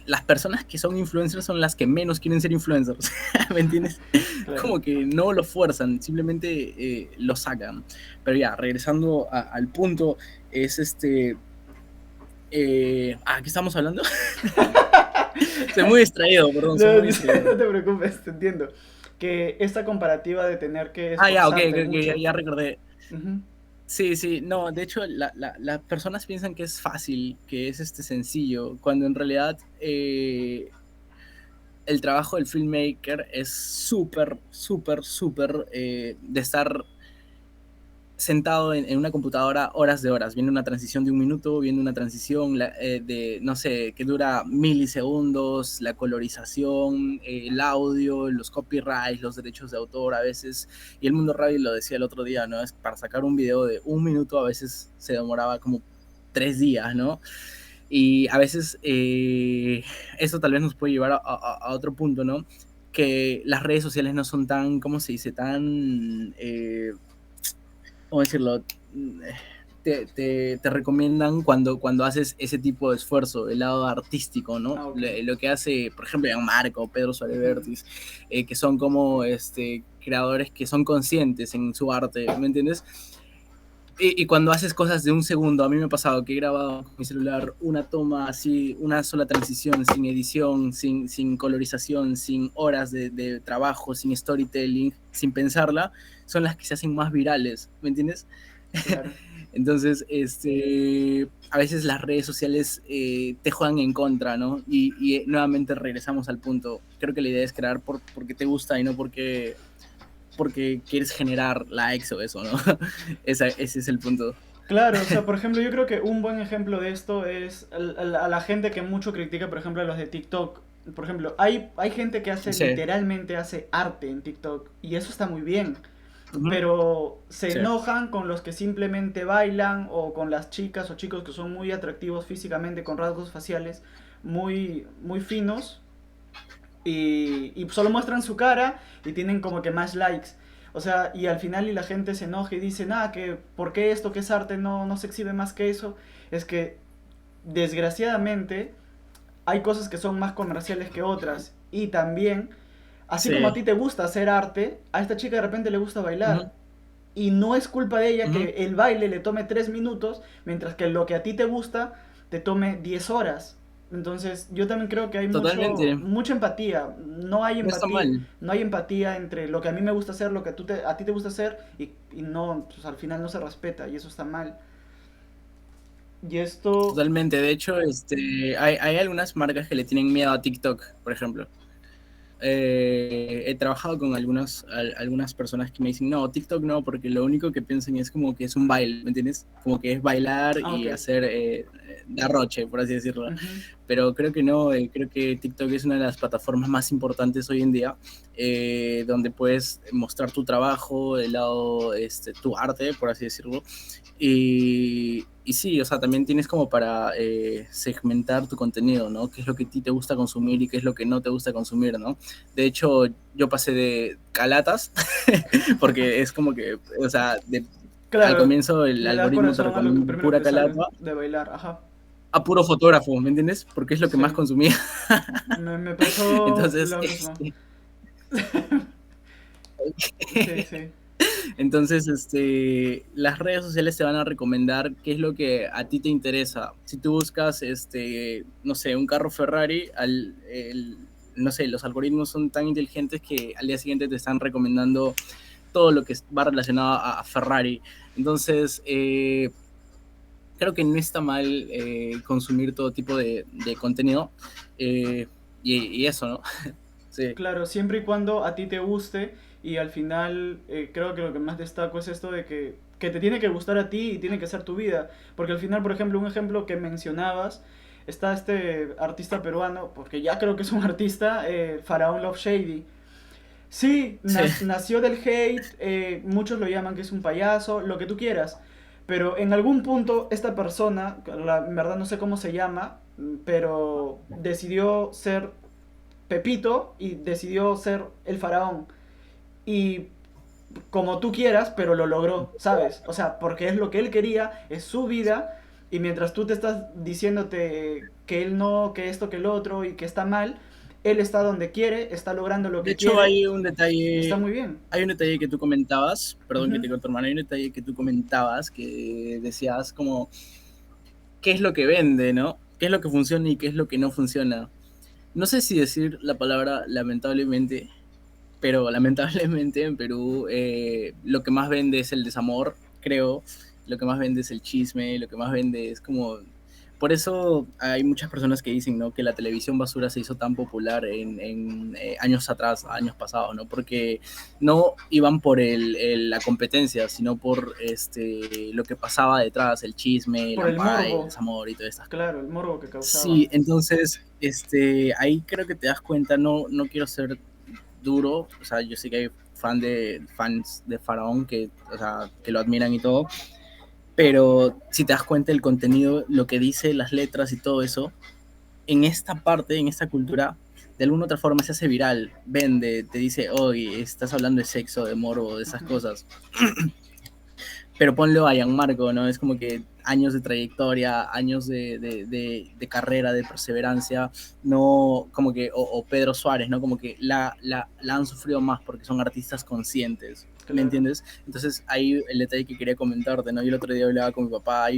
las personas que son influencers son las que menos quieren ser influencers, ¿me entiendes? Claro. Como que no lo fuerzan, simplemente lo sacan. Pero ya, regresando al punto, es ¿qué estamos hablando? Estoy muy distraído, perdón, soy No, muy no distraído. te preocupes, te entiendo. Que esta comparativa de tener que Ya, ok, esforzarte ya mucho. recordé. Ujú. Sí, sí, no, de hecho, las personas piensan que es fácil, que es sencillo, cuando en realidad el trabajo del filmmaker es súper, súper, súper de estar sentado en una computadora horas de horas, viendo una transición de 1 minuto, viendo una transición de, no sé, que dura milisegundos, la colorización, el audio, los copyrights, los derechos de autor a veces, y el mundo radio lo decía el otro día, ¿no? Es para sacar un video de 1 minuto a veces se demoraba como 3 días, ¿no? Y a veces eso tal vez nos puede llevar a otro punto, ¿no? Que las redes sociales no son tan, ¿cómo se dice? Tan, ¿cómo decirlo? Te recomiendan cuando haces ese tipo de esfuerzo, el lado artístico, ¿no? Ah, ok. Lo que hace, por ejemplo, Marco, Pedro Suárez Ujú. Vértiz, que son como creadores que son conscientes en su arte, ¿me entiendes? Y cuando haces cosas de 1 segundo, a mí me ha pasado que he grabado con mi celular una toma así, una sola transición, sin edición, sin colorización, sin horas de trabajo, sin storytelling, sin pensarla, son las que se hacen más virales, ¿me entiendes? Claro. Entonces, a veces las redes sociales te juegan en contra, ¿no? Y nuevamente regresamos al punto. Creo que la idea es crear porque te gusta y no porque quieres generar likes o eso, ¿no? Ese es el punto. Claro, o sea, por ejemplo, yo creo que un buen ejemplo de esto es a la gente que mucho critica, por ejemplo, a los de TikTok. Por ejemplo, hay gente que hace, Sí. literalmente hace arte en TikTok y eso está muy bien, Ujú. pero se Sí. enojan con los que simplemente bailan o con las chicas o chicos que son muy atractivos físicamente, con rasgos faciales muy, muy finos y solo muestran su cara y tienen como que más likes. O sea, y al final y la gente se enoja y dice, nada, que ¿por qué esto que es arte no se exhibe más que eso? Es que, desgraciadamente, hay cosas que son más comerciales que otras. Y también, así como a Sí. ti te gusta hacer arte, a esta chica de repente le gusta Ujú. bailar. Y no es culpa de ella Ujú. que el baile le tome 3 minutos, mientras que lo que a ti te gusta te tome 10 horas. Entonces, yo también creo que hay Totalmente. mucha empatía. No está mal. No hay empatía entre lo que a mí me gusta hacer, lo que a ti te gusta hacer, y no, pues al final no se respeta, y eso está mal. Y esto, Totalmente. De hecho, hay algunas marcas que le tienen miedo a TikTok, por ejemplo. He trabajado con algunas personas que me dicen, no, TikTok no, porque lo único que piensan es como que es un baile, ¿me entiendes? Como que es bailar ah, ok. y hacer derroche, por así decirlo. Ujú. Pero creo que no, creo que TikTok es una de las plataformas más importantes hoy en día, donde puedes mostrar tu trabajo, el lado, tu arte, por así decirlo. Y sí, o sea, también tienes como para segmentar tu contenido, ¿no? ¿Qué es lo que a ti te gusta consumir y qué es lo que no te gusta consumir, ¿no? De hecho, yo pasé de calatas, porque es como que, o sea, al Claro, comienzo el le da algoritmo te corazón a lo que recomienda primero que pura te sale, calata de bailar, ajá. a puro fotógrafo, ¿me entiendes? Porque es lo que más Sí, consumía. me pasó Entonces, lo mismo. Sí, sí. entonces, las redes sociales te van a recomendar qué es lo que a ti te interesa. Si tú buscas, no sé, un carro Ferrari, no sé, los algoritmos son tan inteligentes que al día siguiente te están recomendando todo lo que va relacionado a Ferrari. Entonces, creo que no está mal consumir todo tipo de contenido eh, y eso, ¿no? Sí. Claro, siempre y cuando a ti te guste y al final creo que lo que más destaco es esto de que te tiene que gustar a ti y tiene que ser tu vida. Porque al final, por ejemplo, un ejemplo que mencionabas, está este artista peruano, porque ya creo que es un artista, Faraón Love Shady. Sí, Sí. nació del hate, muchos lo llaman que es un payaso, lo que tú quieras. Pero en algún punto esta persona, en verdad no sé cómo se llama, pero decidió ser Pepito y decidió ser el faraón. Y como tú quieras, pero lo logró, ¿sabes? O sea, porque es lo que él quería, es su vida, y mientras tú te estás diciéndote que él no, que esto, que el otro, y que está mal, él está donde quiere, está logrando lo De que hecho, quiere, y está muy bien. hay un detalle que tú comentabas, perdón que Ujú. te corto, hermano, hay un detalle que tú comentabas que decías como, ¿qué es lo que vende, no? ¿Qué es lo que funciona y qué es lo que no funciona? No sé si decir la palabra lamentablemente, pero lamentablemente en Perú lo que más vende es el desamor, creo, lo que más vende es el chisme, lo que más vende es como por eso hay muchas personas que dicen, ¿no?, que la televisión basura se hizo tan popular en años atrás, años pasados, ¿no? Porque no iban por la competencia, sino por lo que pasaba detrás, el chisme, el Por el ampay, el morbo, desamor y todas estas cosas. claro, el morbo que causaba. Sí, entonces, ahí creo que te das cuenta, no quiero ser duro, o sea, yo sé que hay fans de Faraón que, o sea, que lo admiran y todo, pero si te das cuenta el contenido, lo que dice, las letras y todo eso, en esta parte, en esta cultura, de alguna u otra forma se hace viral, vende, te dice, oye, estás hablando de sexo, de morbo, de esas Ujú. cosas. Pero ponlo a Gianmarco, ¿no? Es como que años de trayectoria, años de carrera, de perseverancia, no como que, o Pedro Suárez, ¿no? Como que la han sufrido más porque son artistas conscientes, ¿me Claro. entiendes? Entonces ahí el detalle que quería comentarte, ¿no? Yo el otro día hablaba con mi papá,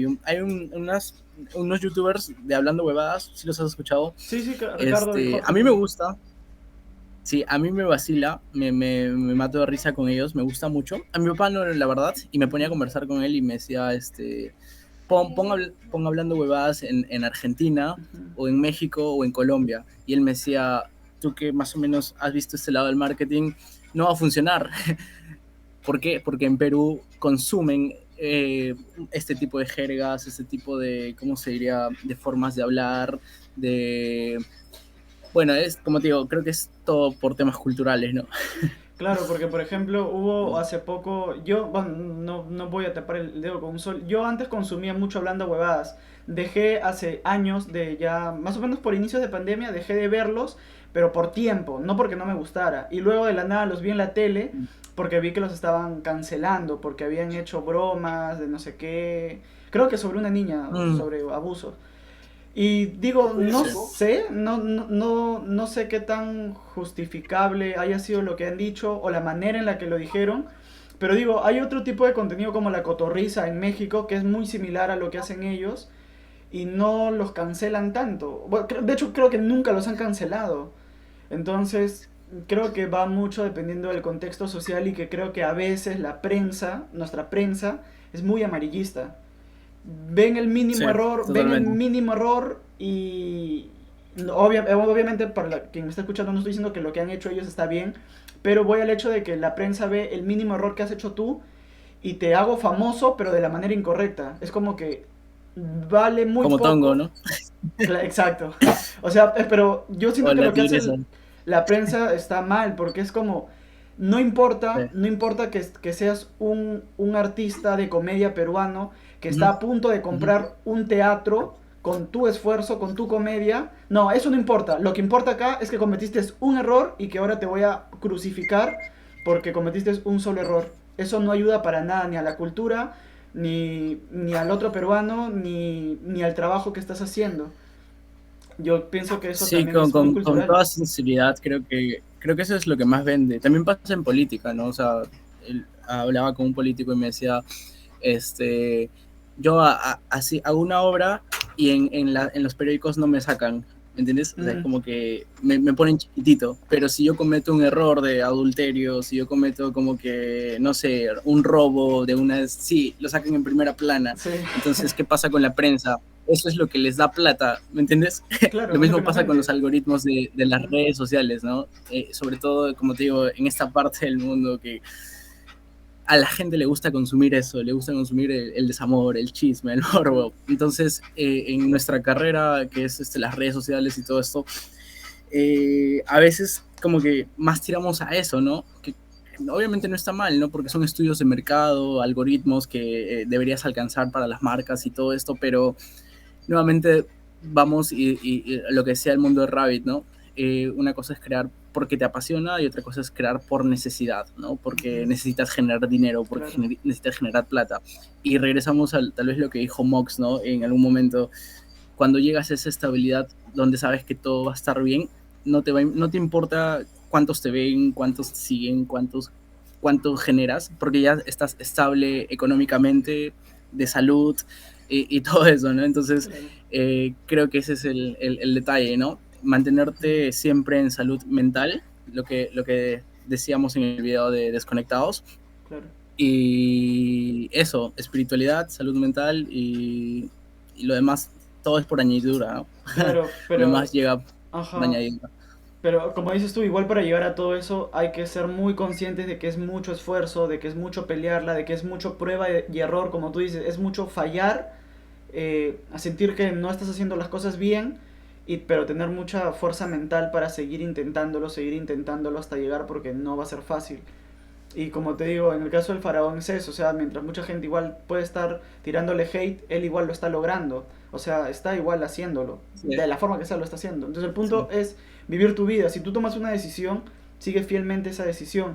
unos youtubers de Hablando Huevadas, si los has escuchado. Sí, sí, Ricardo y A Jorge mí me también. gusta, sí, a mí me vacila, me mato de risa con ellos, me gusta mucho. A mi papá no, la verdad, y me ponía a Ujú. conversar con él y me decía, pon hablando huevadas en Argentina, Ujú. o en México, o en Colombia. Y él me decía, tú que más o menos has visto este lado del marketing, no va a funcionar. ¿Por qué? Porque en Perú consumen este tipo de jergas, este tipo de, ¿cómo se diría?, de formas de hablar, de... Bueno, es como te digo, creo que es todo por temas culturales, ¿no? Claro, porque por ejemplo hubo hace poco, yo, bueno, no voy a tapar el dedo con un sol, yo antes consumía mucho Hablando Huevadas, dejé hace años de ya, más o menos por inicios de pandemia, dejé de verlos, pero por tiempo, no porque no me gustara, y luego de la nada los vi en la tele porque vi que los estaban cancelando, porque habían hecho bromas de no sé qué, creo que sobre una niña, Mm, sobre abuso. Y digo, no sí. sé, no sé qué tan justificable haya sido lo que han dicho o la manera en la que lo dijeron, pero digo, hay otro tipo de contenido como la cotorriza en México que es muy similar a lo que hacen ellos y no los cancelan tanto. Bueno, de hecho, creo que nunca los han cancelado. Entonces, creo que va mucho dependiendo del contexto social y que creo que a veces la prensa, nuestra prensa, es muy amarillista. Ven el Sí, mínimo error, ven el totalmente. mínimo error y obviamente para quien me está escuchando no estoy diciendo que lo que han hecho ellos está bien, pero voy al hecho de que la prensa ve el mínimo error que has hecho tú y te hago famoso pero de la manera incorrecta. Es como que vale muy Como Tongo, poco. ¿no? Exacto. O sea, pero yo O siento que la lo que hace tigresa. la prensa está mal, porque es como, Sí. no importa que seas un artista de comedia peruano que está Ujú, a punto de ujú. comprar un teatro con tu esfuerzo, con tu comedia. No, eso no importa. Lo que importa acá es que cometiste un error y que ahora te voy a crucificar porque cometiste un solo error. Eso no ayuda para nada ni a la cultura, ni al otro peruano, ni al trabajo que estás haciendo. Yo pienso que eso Sí, también es muy con cultural. toda sinceridad, creo que eso es lo que más vende. También pasa en política, ¿no? O sea, hablaba con un político y me decía, este, yo así hago una obra y en los periódicos no me sacan, ¿me entiendes? O sea, es Mm, como que me ponen chiquitito, pero si yo cometo un error de adulterio, si yo cometo como que, no sé, un robo de una... Sí, lo sacan en primera plana. sí, Entonces, ¿qué pasa con la prensa? Eso es lo que les da plata, ¿me entiendes? Lo claro, es lo que mismo nos pasa con los vende. algoritmos de las Ujú. redes sociales, ¿no? Sobre todo, como te digo, en esta parte del mundo que a la gente le gusta consumir eso, le gusta consumir el desamor, el chisme, el Ujú. morbo. Entonces, en nuestra carrera, que es las redes sociales y todo esto, a veces como que más tiramos a eso, ¿no? Que obviamente no está mal, ¿no? Porque son estudios de mercado, algoritmos que deberías alcanzar para las marcas y todo esto, pero nuevamente vamos y lo que decía el mundo de Rabbit, ¿no? Una cosa es crear porque te apasiona y otra cosa es crear por necesidad, ¿no? Porque Ujú. necesitas generar dinero, porque Claro. necesitas generar plata. Y regresamos al tal vez lo que dijo Mox, ¿no? En algún momento, cuando llegas a esa estabilidad donde sabes que todo va a estar bien, no te importa cuántos te ven, cuántos te siguen, cuánto generas, porque ya estás estable económicamente, de salud y todo eso, ¿no? Entonces, Claro. creo que ese es el detalle, ¿no? Ujú. Mantenerte siempre en salud mental, lo que decíamos en el video de Desconectados, Claro. y eso, espiritualidad, salud mental y lo demás todo es por añadidura, ¿no? Claro, Lo demás pero, llega por ajá, añadidura. pero como dices tú, igual para llegar a todo eso hay que ser muy conscientes de que es mucho esfuerzo, de que es mucho pelearla, de que es mucho prueba y error, como tú dices, es mucho fallar, a sentir que no estás haciendo las cosas bien, pero tener mucha fuerza mental para seguir intentándolo hasta llegar porque no va a ser fácil. Y como te digo, en el caso del faraón es eso, o sea, mientras mucha gente igual puede estar tirándole hate, él igual lo está logrando, o sea, está igual haciéndolo, Sí, de la forma que sea lo está haciendo. Entonces el punto sí. es vivir tu vida, si tú tomas una decisión, sigue fielmente esa decisión.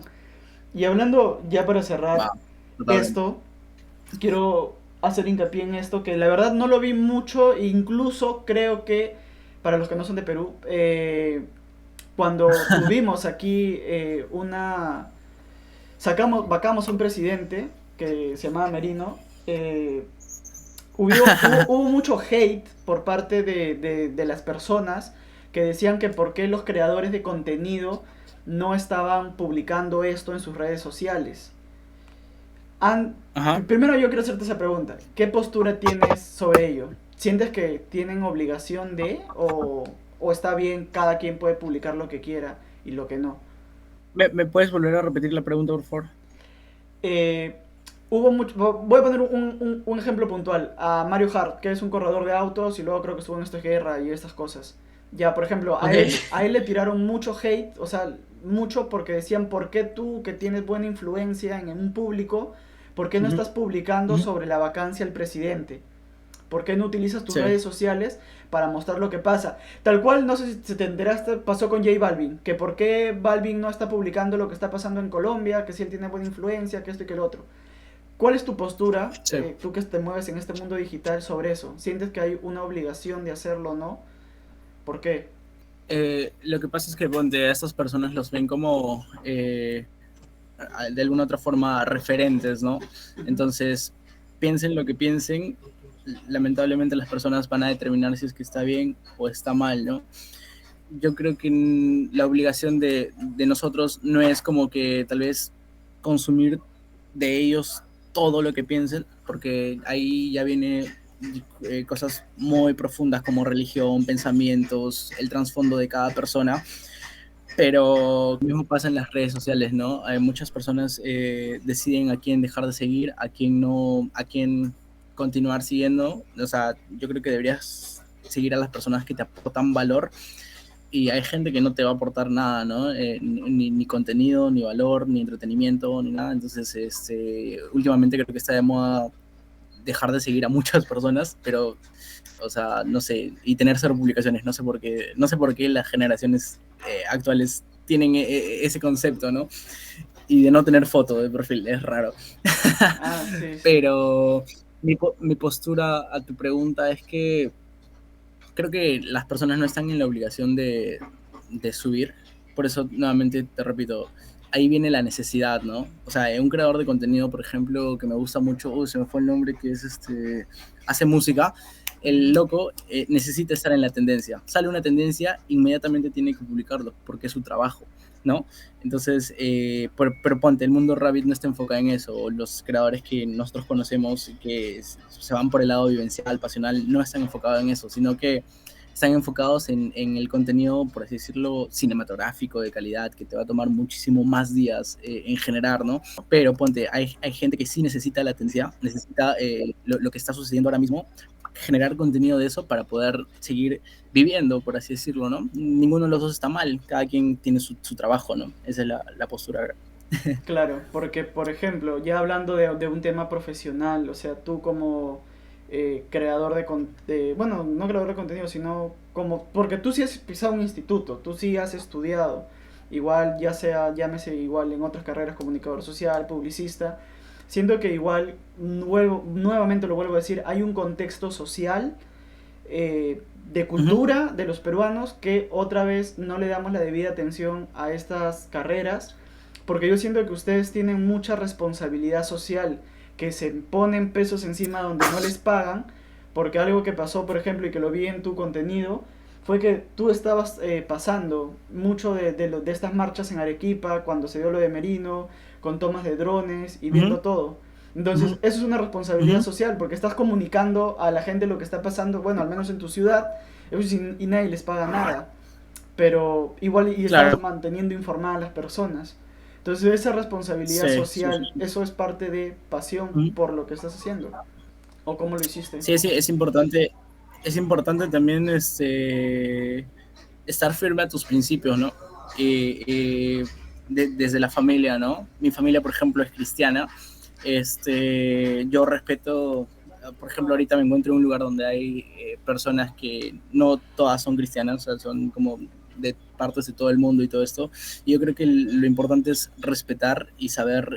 Y hablando ya para Va, cerrar totalmente. esto, quiero hacer hincapié en esto, que la verdad no lo vi mucho, e incluso creo que, para los que no son de Perú, cuando tuvimos aquí vacamos un presidente que se llamaba Merino. Hubo mucho hate por parte de las personas que decían que por qué los creadores de contenido no estaban publicando esto en sus redes sociales. Han- Ajá. Primero yo quiero hacerte esa pregunta. ¿Qué postura tienes sobre ello? ¿Sientes que tienen obligación de o está bien, cada quien puede publicar lo que quiera y lo que no? ¿Me puedes volver a repetir la pregunta, por favor? eh, voy a poner un ejemplo puntual. A Mario Hart, que es un corredor de autos y luego creo que estuvo en esta guerra y estas cosas. Ya, por ejemplo, Ok. a él le tiraron mucho hate, o sea, mucho porque decían, ¿por qué tú que tienes buena influencia en un público, por qué no Ujú, estás publicando ujú. sobre la vacancia del presidente? ¿Por qué no utilizas tus Sí. redes sociales para mostrar lo que pasa? Tal cual, no sé si te enteraste, pasó con J Balvin, que por qué Balvin no está publicando lo que está pasando en Colombia, que si él tiene buena influencia, que esto y que el otro. ¿Cuál es tu postura, Sí. tú que te mueves en este mundo digital, sobre eso? ¿Sientes que hay una obligación de hacerlo o no? ¿Por qué? Lo que pasa es que ponte, a estas personas los ven como de alguna otra forma referentes, ¿no? Ujú. Entonces, piensen lo que piensen, lamentablemente las personas van a determinar si es que está bien o está mal, ¿no? Yo creo que la obligación de nosotros no es como que tal vez consumir de ellos todo lo que piensen, porque ahí ya viene cosas muy profundas como religión, pensamientos, el trasfondo de cada persona. Pero lo mismo pasa en las redes sociales, ¿no? Hay muchas personas deciden a quién dejar de seguir, a quién no, a quién continuar siguiendo. O sea, yo creo que deberías seguir a las personas que te aportan valor y hay gente que no te va a aportar nada, ¿no? Ni contenido, ni valor, ni entretenimiento, ni nada. Entonces, últimamente creo que está de moda dejar de seguir a muchas personas, pero, o sea, no sé, y tener cero publicaciones, no sé por qué las generaciones actuales tienen ese concepto, ¿no? Y de no tener foto de perfil, es raro. Ah, sí, sí. Pero mi postura a tu pregunta es que creo que las personas no están en la obligación de subir. Por eso, nuevamente, te repito, ahí viene la necesidad, ¿no? O sea, un creador de contenido, por ejemplo, que me gusta mucho, se me fue el nombre, que es hace música, el Ujú. loco necesita estar en la tendencia. Sale una tendencia, inmediatamente tiene que publicarlo, porque es su trabajo, ¿no? Entonces, pero ponte, el mundo Rabbit no está enfocado en eso. Los creadores que nosotros conocemos, que se van por el lado vivencial, pasional, no están enfocados en eso, sino que están enfocados en el contenido, por así decirlo, cinematográfico de calidad, que te va a tomar muchísimo más días en generar, ¿no? Pero ponte, hay gente que sí necesita la atención, necesita lo que está sucediendo ahora mismo, generar contenido de eso para poder seguir viviendo, por así decirlo, ¿no? Ninguno de los dos está mal, cada quien tiene su trabajo, ¿no? Esa es la postura. Claro, porque por ejemplo, ya hablando de un tema profesional, o sea, tú como creador bueno, no creador de contenido, sino como, porque tú sí has pisado un instituto, tú sí has estudiado, igual ya sea, llámese igual en otras carreras, comunicador social, publicista, siento que igual, nuevamente lo vuelvo a decir, hay un contexto social, de Uh -huh. cultura de los peruanos que otra vez no le damos la debida atención a estas carreras porque yo siento que ustedes tienen mucha responsabilidad social, que se ponen pesos encima donde no les pagan, porque algo que pasó, por ejemplo, y que lo vi en tu contenido, fue que tú estabas pasando mucho de estas marchas en Arequipa, cuando se dio lo de Merino, con tomas de drones y Uh -huh. viendo todo. Entonces, Ujú, eso es una responsabilidad ujú. social, porque estás comunicando a la gente lo que está pasando, bueno, al menos en tu ciudad, y nadie les paga nada, pero igual y estás Claro, manteniendo informadas a las personas. Entonces, esa responsabilidad sí, sí, sí, social, sí. eso es parte de pasión Ujú. por lo que estás haciendo, o cómo lo hiciste. Sí, sí, es importante también estar firme a tus principios, ¿no? Desde la familia, ¿no? Mi familia, por ejemplo, es cristiana. Yo respeto, por ejemplo, ahorita me encuentro en un lugar donde hay personas que no todas son cristianas, o sea, son como de partes de todo el mundo y todo esto. Y yo creo que lo importante es respetar y saber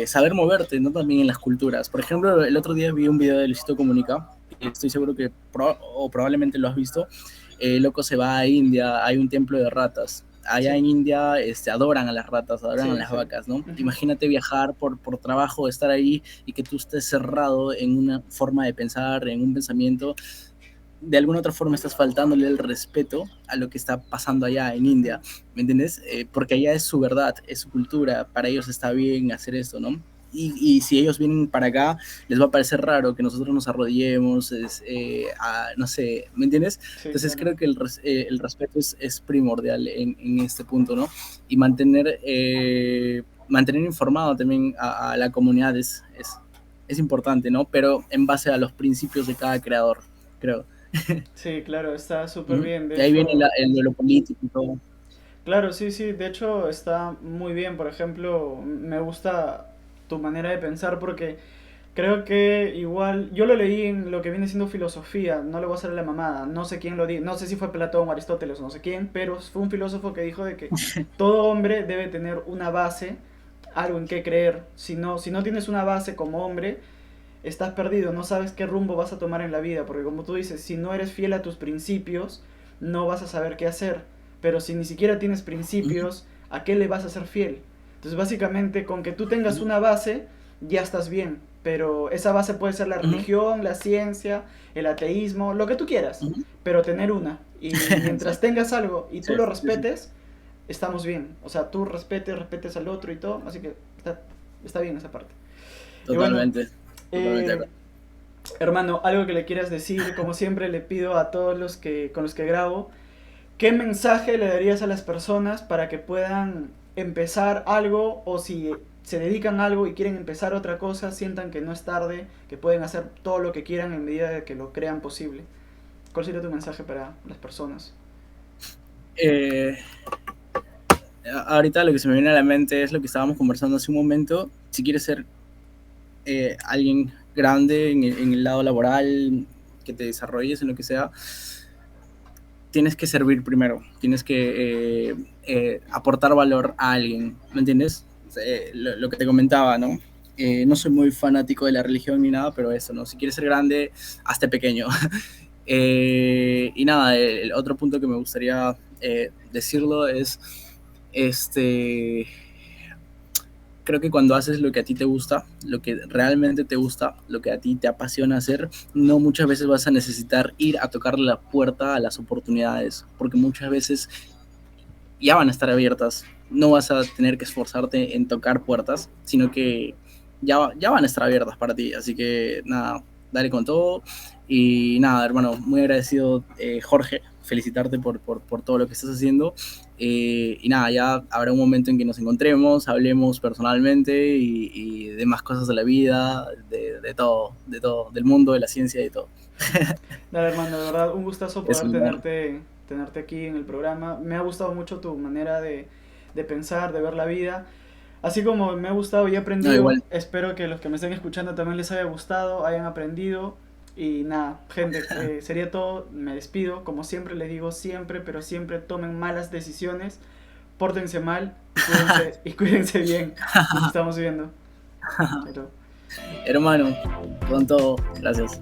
saber moverte, ¿no? También en las culturas. Por ejemplo, el otro día vi un video de Luisito Comunica, y estoy seguro que o probablemente lo has visto. Loco se va a India, hay un templo de ratas. Allá Sí, en India adoran a las ratas, adoran a sí, las sí. vacas, ¿no? Ujú. Imagínate viajar por trabajo, estar ahí y que tú estés cerrado en una forma de pensar, en un pensamiento de alguna otra forma estás faltándole el respeto a lo que está pasando allá en India, ¿me entiendes? Porque allá es su verdad, es su cultura, para ellos está bien hacer esto, ¿no? Y si ellos vienen para acá, les va a parecer raro que nosotros nos arrodillemos, no sé, ¿me entiendes? Sí, Entonces claro. creo que el respeto es primordial en este punto, ¿no? Y mantener informado también a la comunidad es importante, ¿no? Pero en base a los principios de cada creador, creo. Sí, claro, está súper ¿Mm? bien. De Y ahí viene hecho, lo político y todo. claro, sí, sí, de hecho está muy bien. Por ejemplo, me gusta tu manera de pensar porque creo que igual, yo lo leí en lo que viene siendo filosofía, no le voy a hacer la mamada, no sé quién lo dijo, no sé si fue Platón o Aristóteles o no sé quién, pero fue un filósofo que dijo de que todo hombre debe tener una base, algo en qué creer. Si no tienes una base como hombre, estás perdido, no sabes qué rumbo vas a tomar en la vida, porque como tú dices, si no eres fiel a tus principios, no vas a saber qué hacer, pero si ni siquiera tienes principios, ¿a qué le vas a ser fiel? Entonces básicamente con que tú tengas una base, ya estás bien, pero esa base puede ser la religión, la ciencia, el ateísmo, lo que tú quieras, pero tener una. Y Sí, mientras tengas algo y tú sí, lo sí, sí. respetes, estamos bien. O sea, tú respetes al otro y todo, así que está bien esa parte. Y bueno, Totalmente, totalmente de eh, acuerdo. hermano, algo que le quieras decir, como siempre le pido a todos los que con los que grabo, ¿qué mensaje le darías a las personas para que puedan empezar algo o si se dedican a algo y quieren empezar otra cosa, sientan que no es tarde, que pueden hacer todo lo que quieran en medida de que lo crean posible? ¿Cuál sería tu mensaje para las personas? Eh, Ahorita lo que se me viene a la mente es lo que estábamos conversando hace un momento. Si quieres ser alguien grande en el lado laboral, que te desarrolles en lo que sea, tienes que servir primero, tienes que aportar valor a alguien, ¿me entiendes? Lo que te comentaba, ¿no? No soy muy fanático de la religión ni nada, pero eso, ¿no? Si quieres ser grande, hazte pequeño. Y nada, el otro punto que me gustaría decirlo es, este, creo que cuando haces lo que a ti te gusta, lo que realmente te gusta, lo que a ti te apasiona hacer, no muchas veces vas a necesitar ir a tocar la puerta a las oportunidades, porque muchas veces ya van a estar abiertas. No vas a tener que esforzarte en tocar puertas, sino que ya van a estar abiertas para ti. Así que nada, dale con todo. Y nada, hermano, muy agradecido, Jorge, felicitarte por todo lo que estás haciendo. Y nada, ya habrá un momento en que nos encontremos, hablemos personalmente y de más cosas de la vida, de todo, del mundo, de la ciencia y de todo. Dale, hermano, de verdad, un gustazo Eso, poder hermano. tenerte aquí en el programa. Me ha gustado mucho tu manera de pensar, de ver la vida. Así como me ha gustado y he No, aprendido, igual. espero que los que me estén escuchando también les haya gustado, hayan aprendido. Y nada, gente, sería todo. Me despido. Como siempre les digo, siempre, pero siempre tomen malas decisiones. Pórtense mal y cuídense bien. Nos estamos viendo. Chao, chao. Hermano, con todo, gracias.